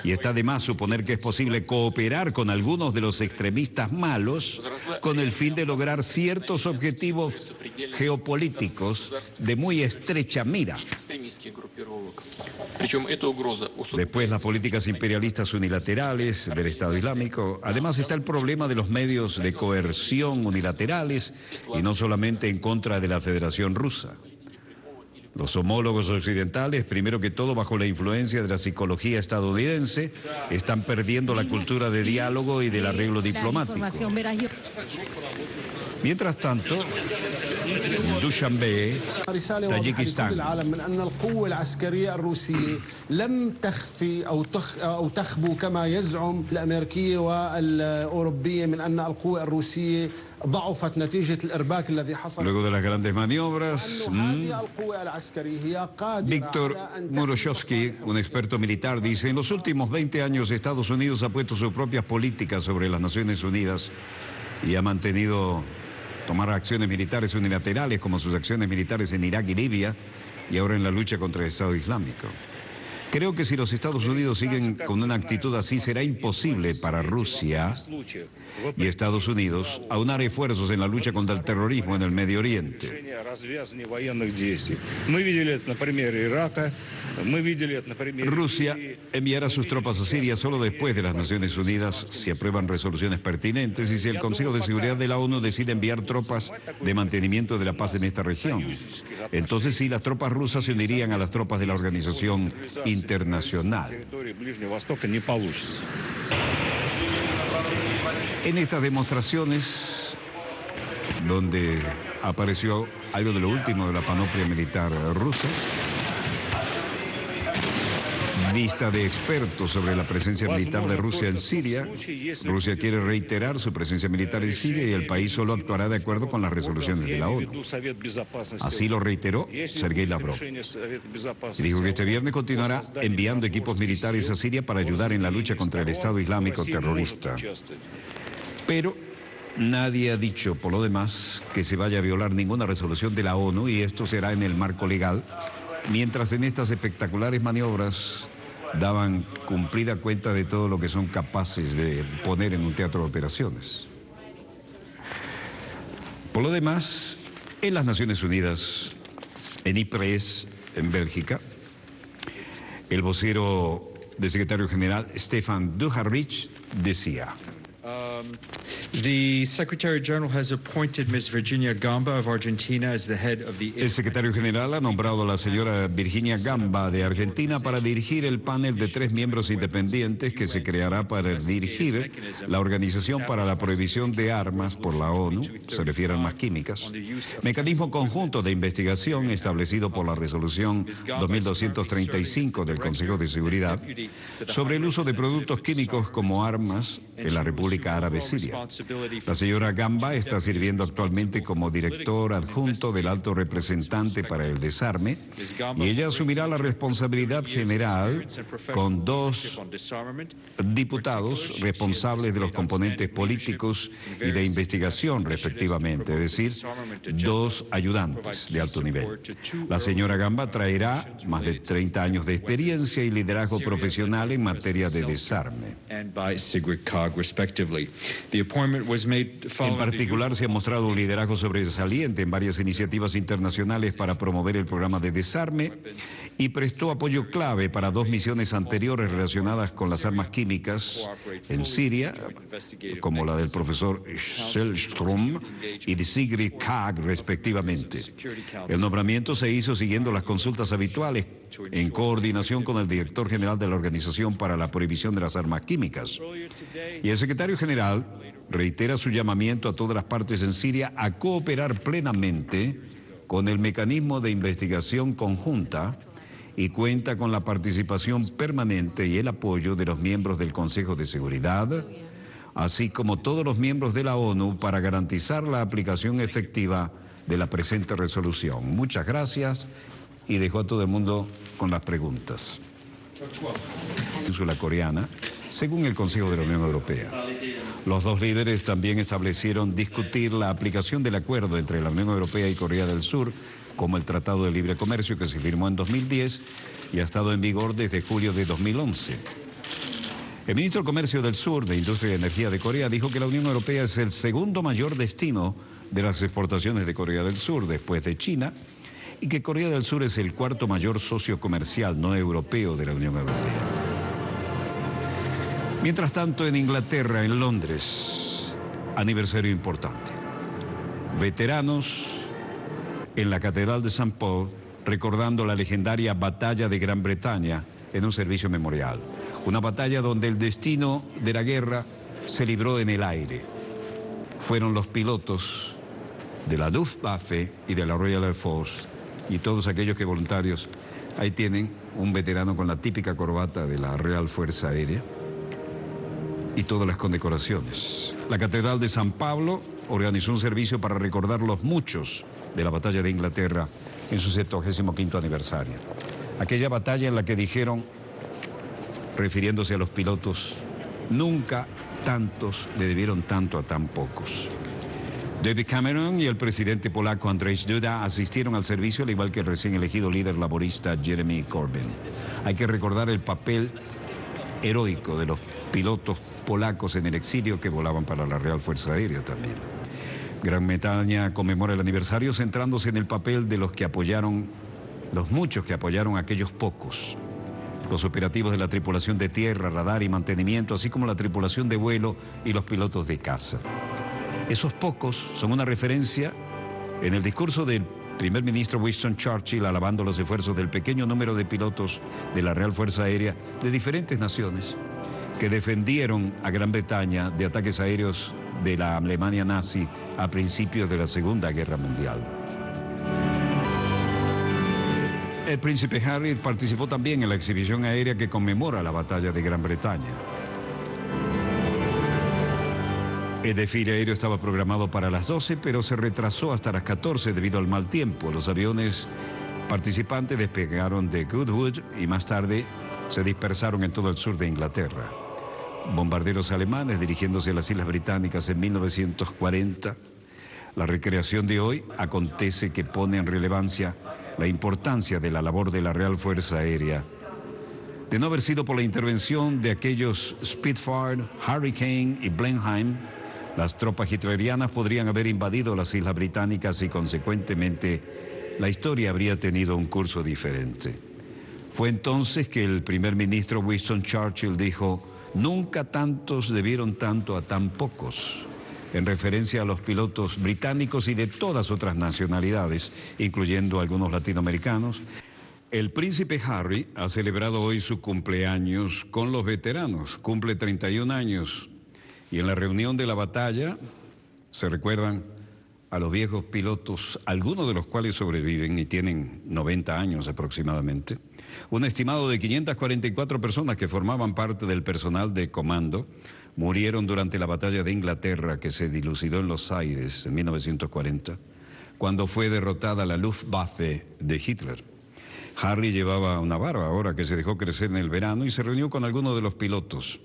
Y está de más suponer que es posible cooperar con algunos de los extremistas malos con el fin de lograr ciertos objetivos geopolíticos de muy estrecha mira. Después, las políticas imperialistas unilaterales del Estado Islámico. Además está el problema de los medios de coerción unilaterales y no solamente en contra de la Federación Rusa. Los homólogos occidentales, primero que todo bajo la influencia de la psicología estadounidense, están perdiendo la cultura de diálogo y del arreglo diplomático. Mientras tanto, en Dushanbe, Tayikistán. Luego de las grandes maniobras, Víctor Muroshovsky, un experto militar, dice: en los últimos 20 años Estados Unidos ha puesto sus propias políticas sobre las Naciones Unidas y ha mantenido tomar acciones militares unilaterales como sus acciones militares en Irak y Libia y ahora en la lucha contra el Estado Islámico. Creo que si los Estados Unidos siguen con una actitud así, será imposible para Rusia y Estados Unidos aunar esfuerzos en la lucha contra el terrorismo en el Medio Oriente. Rusia enviará sus tropas a Siria solo después de las Naciones Unidas si aprueban resoluciones pertinentes y si el Consejo de Seguridad de la ONU decide enviar tropas de mantenimiento de la paz en esta región. Entonces sí, las tropas rusas se unirían a las tropas de la organización internacional. En estas demostraciones, donde apareció algo de lo último de la panoplia militar rusa, vista de expertos sobre la presencia militar de Rusia en Siria. Rusia quiere reiterar su presencia militar en Siria y el país solo actuará de acuerdo con las resoluciones de la ONU. Así lo reiteró Sergei Lavrov. Y dijo que este viernes continuará enviando equipos militares a Siria para ayudar en la lucha contra el Estado Islámico terrorista. Pero nadie ha dicho, por lo demás, que se vaya a violar ninguna resolución de la ONU y esto será en el marco legal, mientras en estas espectaculares maniobras daban cumplida cuenta de todo lo que son capaces de poner en un teatro de operaciones. Por lo demás, en las Naciones Unidas, en Ypres, en Bélgica, el vocero del secretario general, Stefan Dujarric, decía: The Secretary General has appointed Ms. Virginia Gamba of Argentina as the head of the... El secretario general ha nombrado a la señora Virginia Gamba de Argentina para dirigir el panel de 3 miembros independientes que se creará para dirigir la Organización para la Prohibición de Armas por la ONU, se refiere a armas químicas, mecanismo conjunto de investigación establecido por la resolución 2235 del Consejo de Seguridad sobre el uso de productos químicos como armas en la República Árabe Siria. La señora Gamba está sirviendo actualmente como director adjunto del Alto Representante para el Desarme y ella asumirá la responsabilidad general con 2 diputados responsables de los componentes políticos y de investigación respectivamente, es decir, 2 ayudantes de alto nivel. La señora Gamba traerá más de 30 años de experiencia y liderazgo profesional en materia de desarme. En particular, se ha mostrado un liderazgo sobresaliente en varias iniciativas internacionales para promover el programa de desarme y prestó apoyo clave para 2 misiones anteriores relacionadas con las armas químicas en Siria, como la del profesor Shellstrom y de Sigrid Kaag, respectivamente. El nombramiento se hizo siguiendo las consultas habituales en coordinación con el director general de la Organización para la Prohibición de las Armas Químicas. Y el secretario general reitera su llamamiento a todas las partes en Siria a cooperar plenamente con el mecanismo de investigación conjunta y cuenta con la participación permanente y el apoyo de los miembros del Consejo de Seguridad, así como todos los miembros de la ONU para garantizar la aplicación efectiva de la presente resolución. Muchas gracias y dejo a todo el mundo con las preguntas. La coreana, según el Consejo de la Unión Europea. Los 2 líderes también establecieron discutir la aplicación del acuerdo entre la Unión Europea y Corea del Sur, como el Tratado de Libre Comercio que se firmó en 2010 y ha estado en vigor desde julio de 2011. El ministro de Comercio del Sur, de Industria y Energía de Corea, dijo que la Unión Europea es el segundo mayor destino de las exportaciones de Corea del Sur, después de China, y que Corea del Sur es el 4º mayor socio comercial no europeo de la Unión Europea. Mientras tanto, en Inglaterra, en Londres, aniversario importante. Veteranos en la Catedral de St. Paul, recordando la legendaria Batalla de Gran Bretaña en un servicio memorial. Una batalla donde el destino de la guerra se libró en el aire. Fueron los pilotos de la Luftwaffe y de la Royal Air Force y todos aquellos que voluntarios. Ahí tienen un veterano con la típica corbata de la Real Fuerza Aérea y todas las condecoraciones. La Catedral de San Pablo organizó un servicio para recordar los muchos de la batalla de Inglaterra en su 75º aniversario. Aquella batalla en la que dijeron, refiriéndose a los pilotos, nunca tantos le debieron tanto a tan pocos. David Cameron y el presidente polaco Andrzej Duda asistieron al servicio, al igual que el recién elegido líder laborista Jeremy Corbyn. Hay que recordar el papel heroico de los pilotos polacos en el exilio que volaban para la Real Fuerza Aérea también. Gran Bretaña conmemora el aniversario centrándose en el papel de los muchos que apoyaron a aquellos pocos. Los operativos de la tripulación de tierra, radar y mantenimiento, así como la tripulación de vuelo y los pilotos de caza. Esos pocos son una referencia en el discurso del primer ministro Winston Churchill alabando los esfuerzos del pequeño número de pilotos de la Real Fuerza Aérea de diferentes naciones que defendieron a Gran Bretaña de ataques aéreos de la Alemania nazi a principios de la Segunda Guerra Mundial. El príncipe Harry participó también en la exhibición aérea que conmemora la batalla de Gran Bretaña. El desfile aéreo estaba programado para las 12, pero se retrasó hasta las 14 debido al mal tiempo. Los aviones participantes despegaron de Goodwood y más tarde se dispersaron en todo el sur de Inglaterra. Bombarderos alemanes dirigiéndose a las Islas Británicas en 1940. La recreación de hoy acontece que pone en relevancia la importancia de la labor de la Real Fuerza Aérea. De no haber sido por la intervención de aquellos Spitfire, Hurricane y Blenheim, las tropas hitlerianas podrían haber invadido las Islas Británicas y consecuentemente la historia habría tenido un curso diferente. Fue entonces que el primer ministro Winston Churchill dijo: "Nunca tantos debieron tanto a tan pocos", en referencia a los pilotos británicos y de todas otras nacionalidades, incluyendo algunos latinoamericanos. El príncipe Harry ha celebrado hoy su cumpleaños con los veteranos, cumple 31 años. Y en la reunión de la batalla se recuerdan a los viejos pilotos, algunos de los cuales sobreviven y tienen 90 años aproximadamente. Un estimado de 544 personas que formaban parte del personal de comando murieron durante la batalla de Inglaterra que se dilucidó en los aires en 1940, cuando fue derrotada la Luftwaffe de Hitler. Harry llevaba una barba ahora que se dejó crecer en el verano y se reunió con algunos de los pilotos.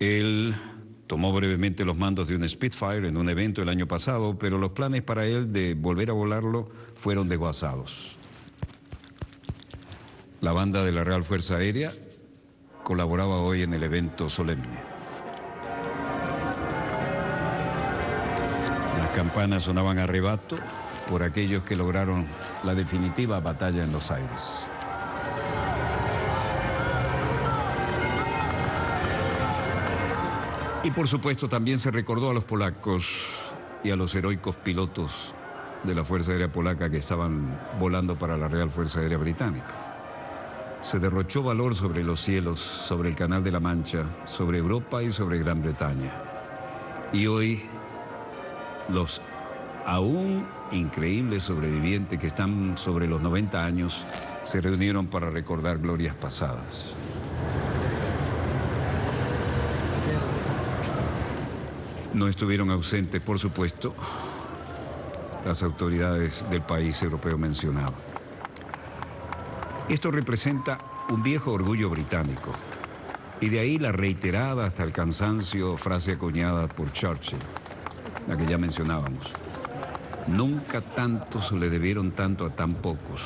Él tomó brevemente los mandos de un Spitfire en un evento el año pasado, pero los planes para él de volver a volarlo fueron desguazados. La banda de la Real Fuerza Aérea colaboraba hoy en el evento solemne. Las campanas sonaban a rebato por aquellos que lograron la definitiva batalla en los aires. Y por supuesto también se recordó a los polacos y a los heroicos pilotos de la Fuerza Aérea Polaca que estaban volando para la Real Fuerza Aérea Británica. Se derrochó valor sobre los cielos, sobre el Canal de la Mancha, sobre Europa y sobre Gran Bretaña. Y hoy los aún increíbles sobrevivientes que están sobre los 90 años se reunieron para recordar glorias pasadas. No estuvieron ausentes, por supuesto, las autoridades del país europeo mencionado. Esto representa un viejo orgullo británico, y de ahí la reiterada hasta el cansancio frase acuñada por Churchill, la que ya mencionábamos. Nunca tantos le debieron tanto a tan pocos,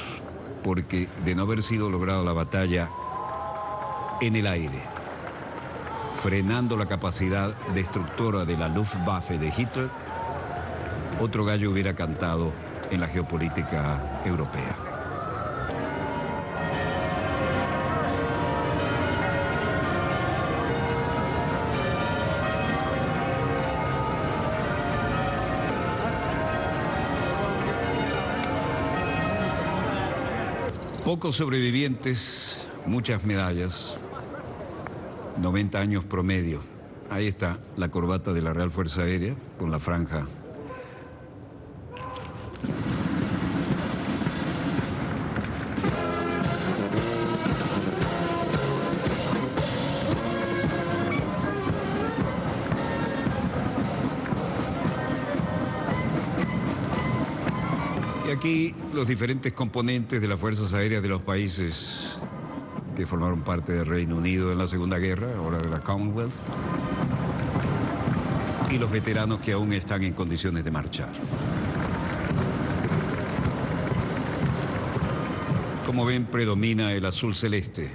porque de no haber sido lograda la batalla en el aire, frenando la capacidad destructora de la Luftwaffe de Hitler, otro gallo hubiera cantado en la geopolítica europea. Pocos sobrevivientes, muchas medallas, 90 años promedio. Ahí está la corbata de la Real Fuerza Aérea con la franja. Y aquí los diferentes componentes de las fuerzas aéreas de los países que formaron parte del Reino Unido en la Segunda Guerra, ahora de la Commonwealth. y los veteranos que aún están en condiciones de marchar. Como ven, predomina el azul celeste.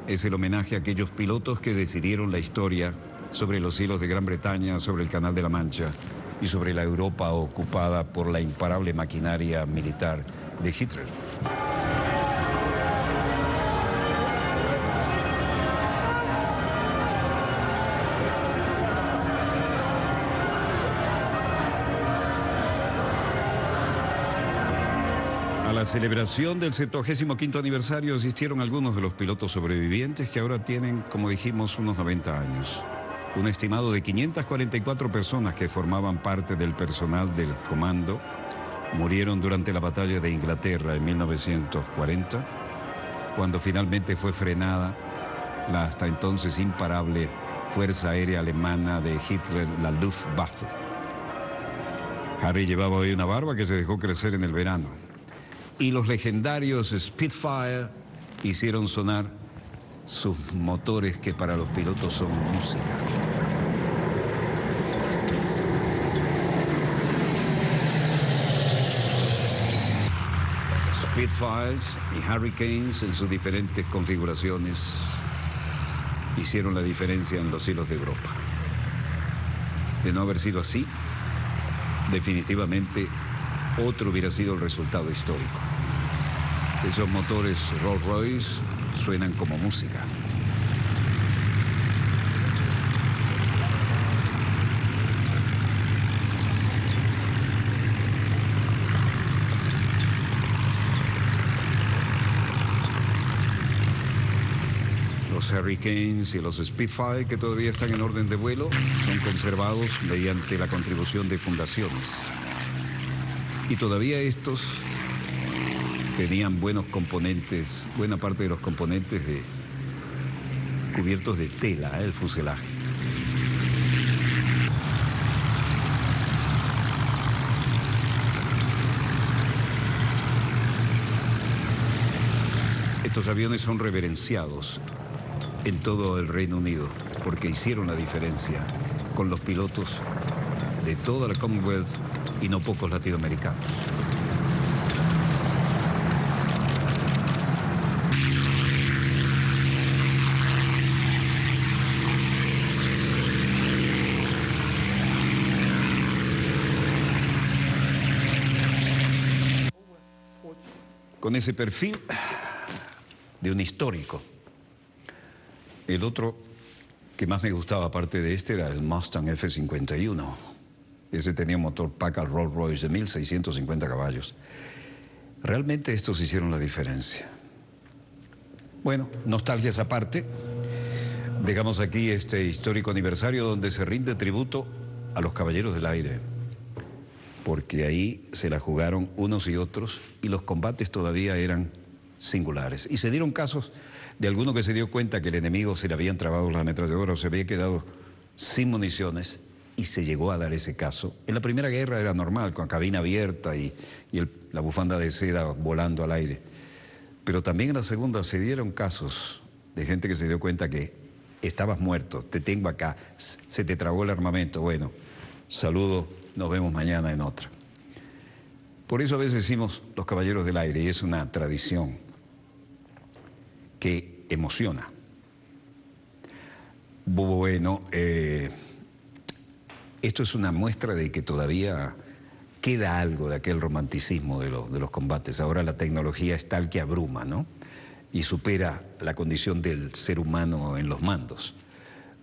Es el homenaje a aquellos pilotos que decidieron la historia sobre los cielos de Gran Bretaña, sobre el Canal de la Mancha y sobre la Europa ocupada por la imparable maquinaria militar de Hitler. A la celebración del 75º aniversario asistieron algunos de los pilotos sobrevivientes que ahora tienen, como dijimos, unos 90 años. Un estimado de 544 personas que formaban parte del personal del comando murieron durante la batalla de Inglaterra en 1940, cuando finalmente fue frenada la hasta entonces imparable Fuerza Aérea Alemana de Hitler, la Luftwaffe. Harry llevaba hoy una barba que se dejó crecer en el verano. Y los legendarios Spitfire hicieron sonar sus motores que para los pilotos son música. Spitfires y Hurricanes en sus diferentes configuraciones hicieron la diferencia en los cielos de Europa. De no haber sido así, definitivamente otro hubiera sido el resultado histórico. Esos motores Rolls-Royce suenan como música. Los Hurricanes y los Spitfire, que todavía están en orden de vuelo, son conservados mediante la contribución de fundaciones. Y todavía estos tenían buenos componentes, buena parte de los componentes cubiertos de tela, el fuselaje. Estos aviones son reverenciados en todo el Reino Unido porque hicieron la diferencia con los pilotos de toda la Commonwealth y no pocos latinoamericanos. Con ese perfil de un histórico. El otro que más me gustaba aparte de este era el Mustang F51. Ese tenía un motor Packard Rolls-Royce de 1.650 caballos. Realmente estos hicieron la diferencia. Bueno, nostalgias aparte, dejamos aquí este histórico aniversario donde se rinde tributo a los Caballeros del Aire, porque ahí se la jugaron unos y otros y los combates todavía eran singulares. Y se dieron casos de alguno que se dio cuenta que el enemigo se le habían trabado las ametralladoras o se había quedado sin municiones, y se llegó a dar ese caso. En la Primera Guerra era normal, con cabina abierta y la bufanda de seda volando al aire. Pero también en la Segunda se dieron casos de gente que se dio cuenta que estabas muerto, te tengo acá, se te tragó el armamento. Bueno, saludo, nos vemos mañana en otra. Por eso a veces decimos los Caballeros del Aire, y es una tradición que emociona. Bueno, esto es una muestra de que todavía queda algo de aquel romanticismo de los combates. Ahora la tecnología es tal que abruma, ¿no? Y supera la condición del ser humano en los mandos.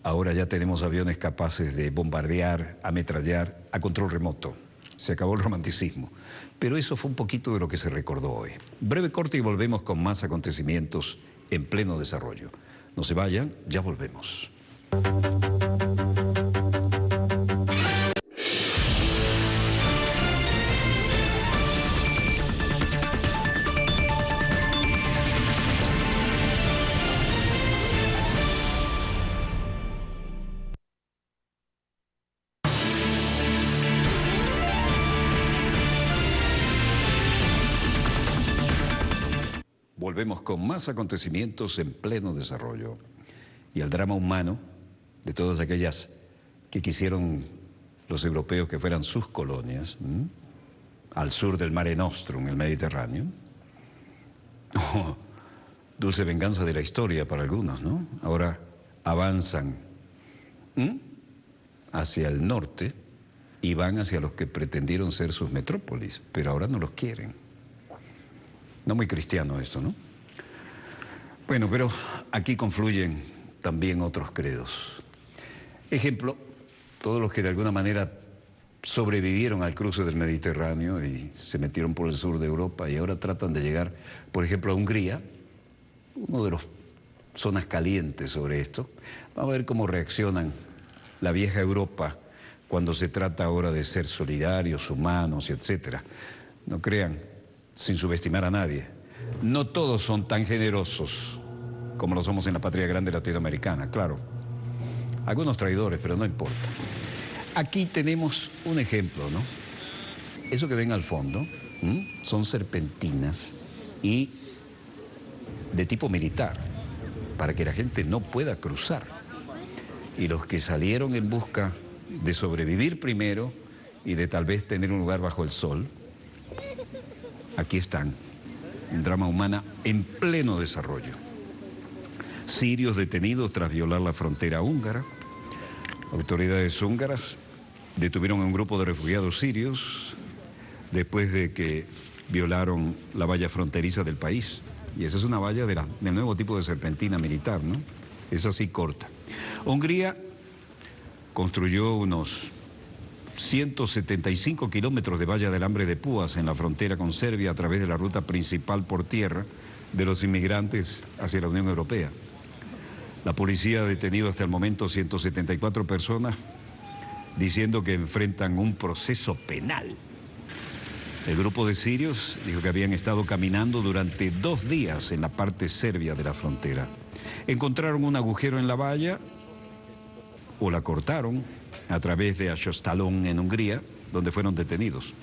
Ahora ya tenemos aviones capaces de bombardear, ametrallar a control remoto. Se acabó el romanticismo. Pero eso fue un poquito de lo que se recordó hoy. Breve corte y volvemos con más acontecimientos en pleno desarrollo. No se vayan, ya volvemos. Volvemos con más acontecimientos en pleno desarrollo y el drama humano de todas aquellas que quisieron los europeos que fueran sus colonias, al sur del Mare Nostrum, el Mediterráneo. Oh, dulce venganza de la historia para algunos, ¿no? Ahora avanzan hacia el norte y van hacia los que pretendieron ser sus metrópolis, pero ahora no los quieren. No muy cristiano esto, ¿no? Bueno, pero aquí confluyen también otros credos. Ejemplo, todos los que de alguna manera sobrevivieron al cruce del Mediterráneo y se metieron por el sur de Europa y ahora tratan de llegar, por ejemplo, a Hungría, uno de los zonas calientes sobre esto. Vamos a ver cómo reaccionan la vieja Europa cuando se trata ahora de ser solidarios, humanos, etcétera. No crean, sin subestimar a nadie, no todos son tan generosos como lo somos en la patria grande latinoamericana, claro. Algunos traidores, pero no importa. Aquí tenemos un ejemplo, ¿no? Eso que ven al fondo son serpentinas y de tipo militar, para que la gente no pueda cruzar. Y los que salieron en busca de sobrevivir primero y de tal vez tener un lugar bajo el sol, aquí están, un drama humano en pleno desarrollo. Sirios detenidos tras violar la frontera húngara. Autoridades húngaras detuvieron a un grupo de refugiados sirios después de que violaron la valla fronteriza del país. Y esa es una valla del nuevo tipo de serpentina militar, ¿no? Es así corta. Hungría construyó unos 175 kilómetros de valla de alambre de púas en la frontera con Serbia a través de la ruta principal por tierra de los inmigrantes hacia la Unión Europea. La policía ha detenido hasta el momento 174 personas, diciendo que enfrentan un proceso penal. El grupo de sirios dijo que habían estado caminando durante 2 días en la parte serbia de la frontera. Encontraron un agujero en la valla o la cortaron a través de Aşostalon en Hungría, donde fueron detenidos.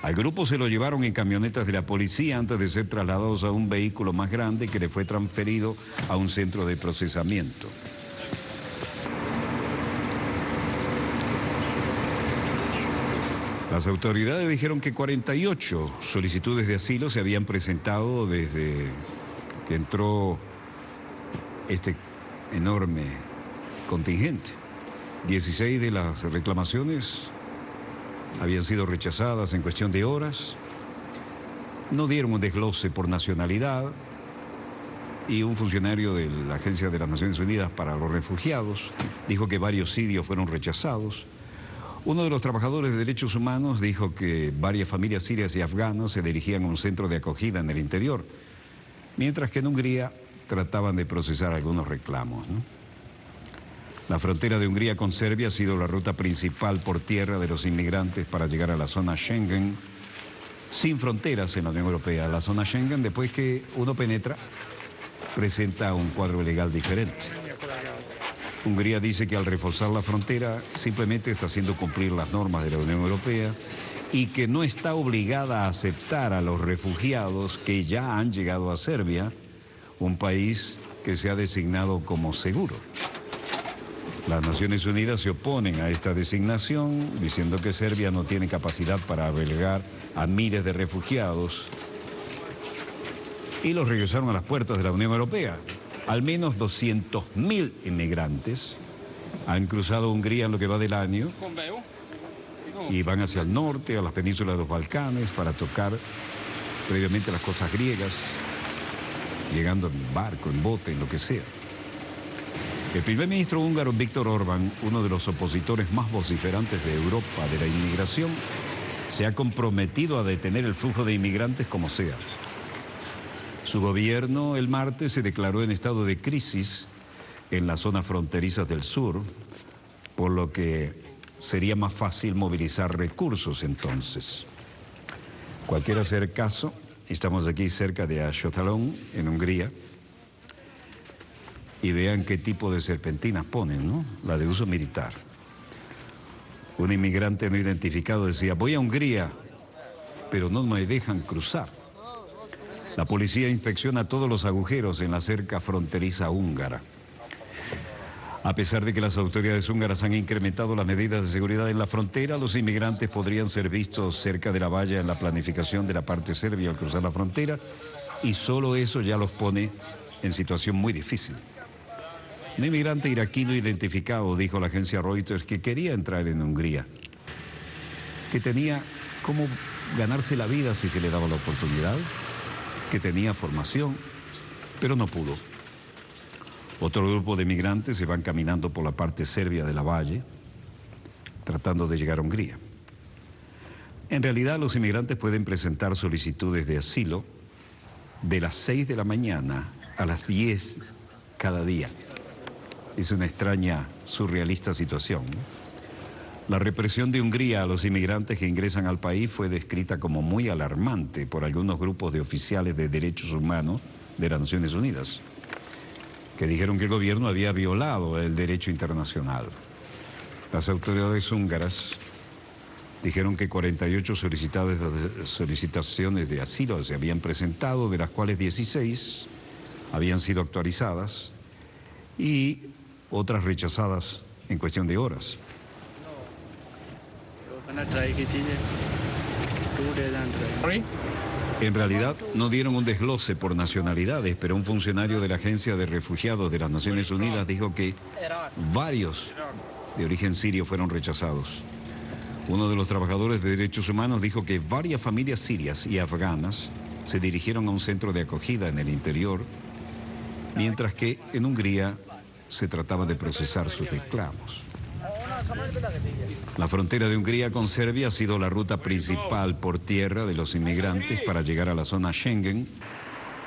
Al grupo se lo llevaron en camionetas de la policía antes de ser trasladados a un vehículo más grande que le fue transferido a un centro de procesamiento. Las autoridades dijeron que 48 solicitudes de asilo se habían presentado desde que entró este enorme contingente. 16 de las reclamaciones habían sido rechazadas en cuestión de horas. No dieron un desglose por nacionalidad y un funcionario de la Agencia de las Naciones Unidas para los Refugiados dijo que varios sirios fueron rechazados. Uno de los trabajadores de derechos humanos dijo que varias familias sirias y afganas se dirigían a un centro de acogida en el interior, mientras que en Hungría trataban de procesar algunos reclamos, ¿no? La frontera de Hungría con Serbia ha sido la ruta principal por tierra de los inmigrantes para llegar a la zona Schengen, sin fronteras en la Unión Europea. La zona Schengen, después que uno penetra, presenta un cuadro legal diferente. Hungría dice que al reforzar la frontera simplemente está haciendo cumplir las normas de la Unión Europea y que no está obligada a aceptar a los refugiados que ya han llegado a Serbia, un país que se ha designado como seguro. Las Naciones Unidas se oponen a esta designación, diciendo que Serbia no tiene capacidad para albergar a miles de refugiados y los regresaron a las puertas de la Unión Europea. Al menos 200.000 inmigrantes han cruzado Hungría en lo que va del año y van hacia el norte, a las penínsulas de los Balcanes, para tocar previamente las costas griegas, llegando en barco, en bote, en lo que sea. El primer ministro húngaro Viktor Orbán, uno de los opositores más vociferantes de Europa de la inmigración, se ha comprometido a detener el flujo de inmigrantes como sea. Su gobierno el martes se declaró en estado de crisis en las zonas fronterizas del sur, por lo que sería más fácil movilizar recursos entonces. Cualquiera sea el caso, estamos aquí cerca de Aşostalon, en Hungría, y vean qué tipo de serpentinas ponen, ¿no? La de uso militar. Un inmigrante no identificado decía, voy a Hungría, pero no me dejan cruzar. La policía inspecciona todos los agujeros en la cerca fronteriza húngara. A pesar de que las autoridades húngaras han incrementado las medidas de seguridad en la frontera, los inmigrantes podrían ser vistos cerca de la valla en la planificación de la parte serbia al cruzar la frontera, y solo eso ya los pone en situación muy difícil. Un inmigrante iraquí no identificado dijo a la agencia Reuters que quería entrar en Hungría, que tenía cómo ganarse la vida si se le daba la oportunidad, que tenía formación, pero no pudo. Otro grupo de migrantes se van caminando por la parte serbia de la valle, tratando de llegar a Hungría. En realidad, los inmigrantes pueden presentar solicitudes de asilo de las 6 de la mañana a las 10 cada día. Es una extraña, surrealista situación, ¿no? La represión de Hungría a los inmigrantes que ingresan al país fue descrita como muy alarmante por algunos grupos de oficiales de derechos humanos de las Naciones Unidas, que dijeron que el gobierno había violado el derecho internacional. Las autoridades húngaras dijeron que 48 solicitaciones de asilo se habían presentado, de las cuales 16 habían sido actualizadas y otras rechazadas en cuestión de horas. En realidad no dieron un desglose por nacionalidades, pero un funcionario de la Agencia de Refugiados de las Naciones Unidas dijo que varios de origen sirio fueron rechazados. Uno de los trabajadores de derechos humanos dijo que varias familias sirias y afganas se dirigieron a un centro de acogida en el interior, mientras que en Hungría se trataba de procesar sus reclamos. La frontera de Hungría con Serbia ha sido la ruta principal por tierra de los inmigrantes para llegar a la zona Schengen,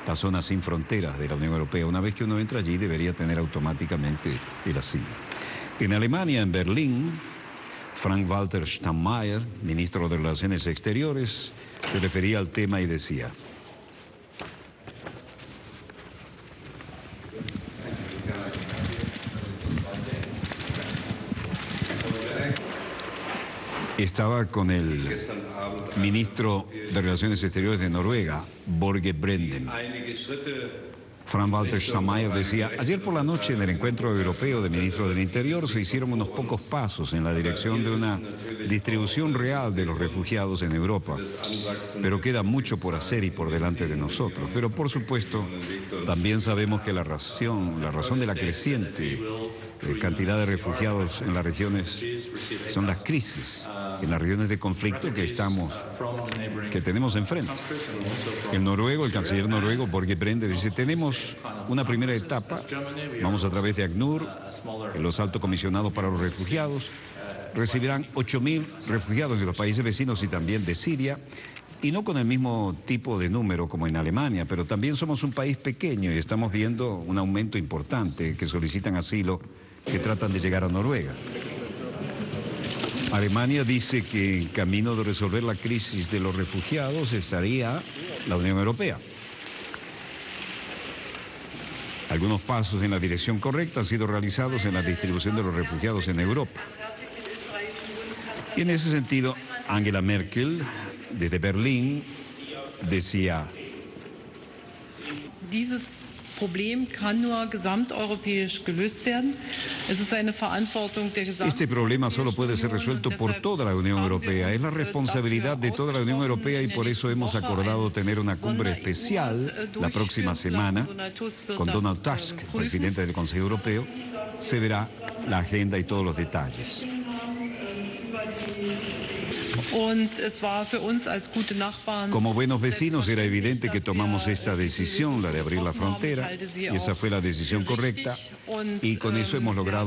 la zona sin fronteras de la Unión Europea. Una vez que uno entra allí, debería tener automáticamente el asilo. En Alemania, en Berlín, Frank-Walter Steinmeier, ministro de Relaciones Exteriores, se refería al tema y decía: estaba con el ministro de Relaciones Exteriores de Noruega, Børge Brende. Frank-Walter Steinmeier decía: ayer por la noche en el encuentro europeo de ministros del Interior se hicieron unos pocos pasos en la dirección de una distribución real de los refugiados en Europa, pero queda mucho por hacer y por delante de nosotros. Pero por supuesto, también sabemos que la razón de la creciente cantidad de refugiados en las regiones son las crisis, en las regiones de conflicto que tenemos enfrente. El canciller noruego, Børge Brende, dice: tenemos una primera etapa, vamos a través de ACNUR, los altos comisionados para los refugiados, recibirán 8.000 refugiados de los países vecinos y también de Siria, y no con el mismo tipo de número como en Alemania, pero también somos un país pequeño y estamos viendo un aumento importante que solicitan asilo, que tratan de llegar a Noruega. Alemania dice que en camino de resolver la crisis de los refugiados estaría la Unión Europea. Algunos pasos en la dirección correcta han sido realizados en la distribución de los refugiados en Europa. Y en ese sentido, Angela Merkel, desde Berlín, decía: Dieses Problem kann nur gesamteuropäisch gelöst werden. Es ist eine Verantwortung der gesamten. Este problema solo puede ser resuelto por toda la Unión Europea. Es la responsabilidad de toda la Unión Europea y por eso hemos acordado tener una cumbre especial la próxima semana con Donald Tusk, presidente del Consejo Europeo. Se verá la agenda y todos los detalles. Como buenos vecinos era evidente que tomamos esta decisión, la de abrir la frontera, y esa fue la decisión correcta, y con eso hemos logrado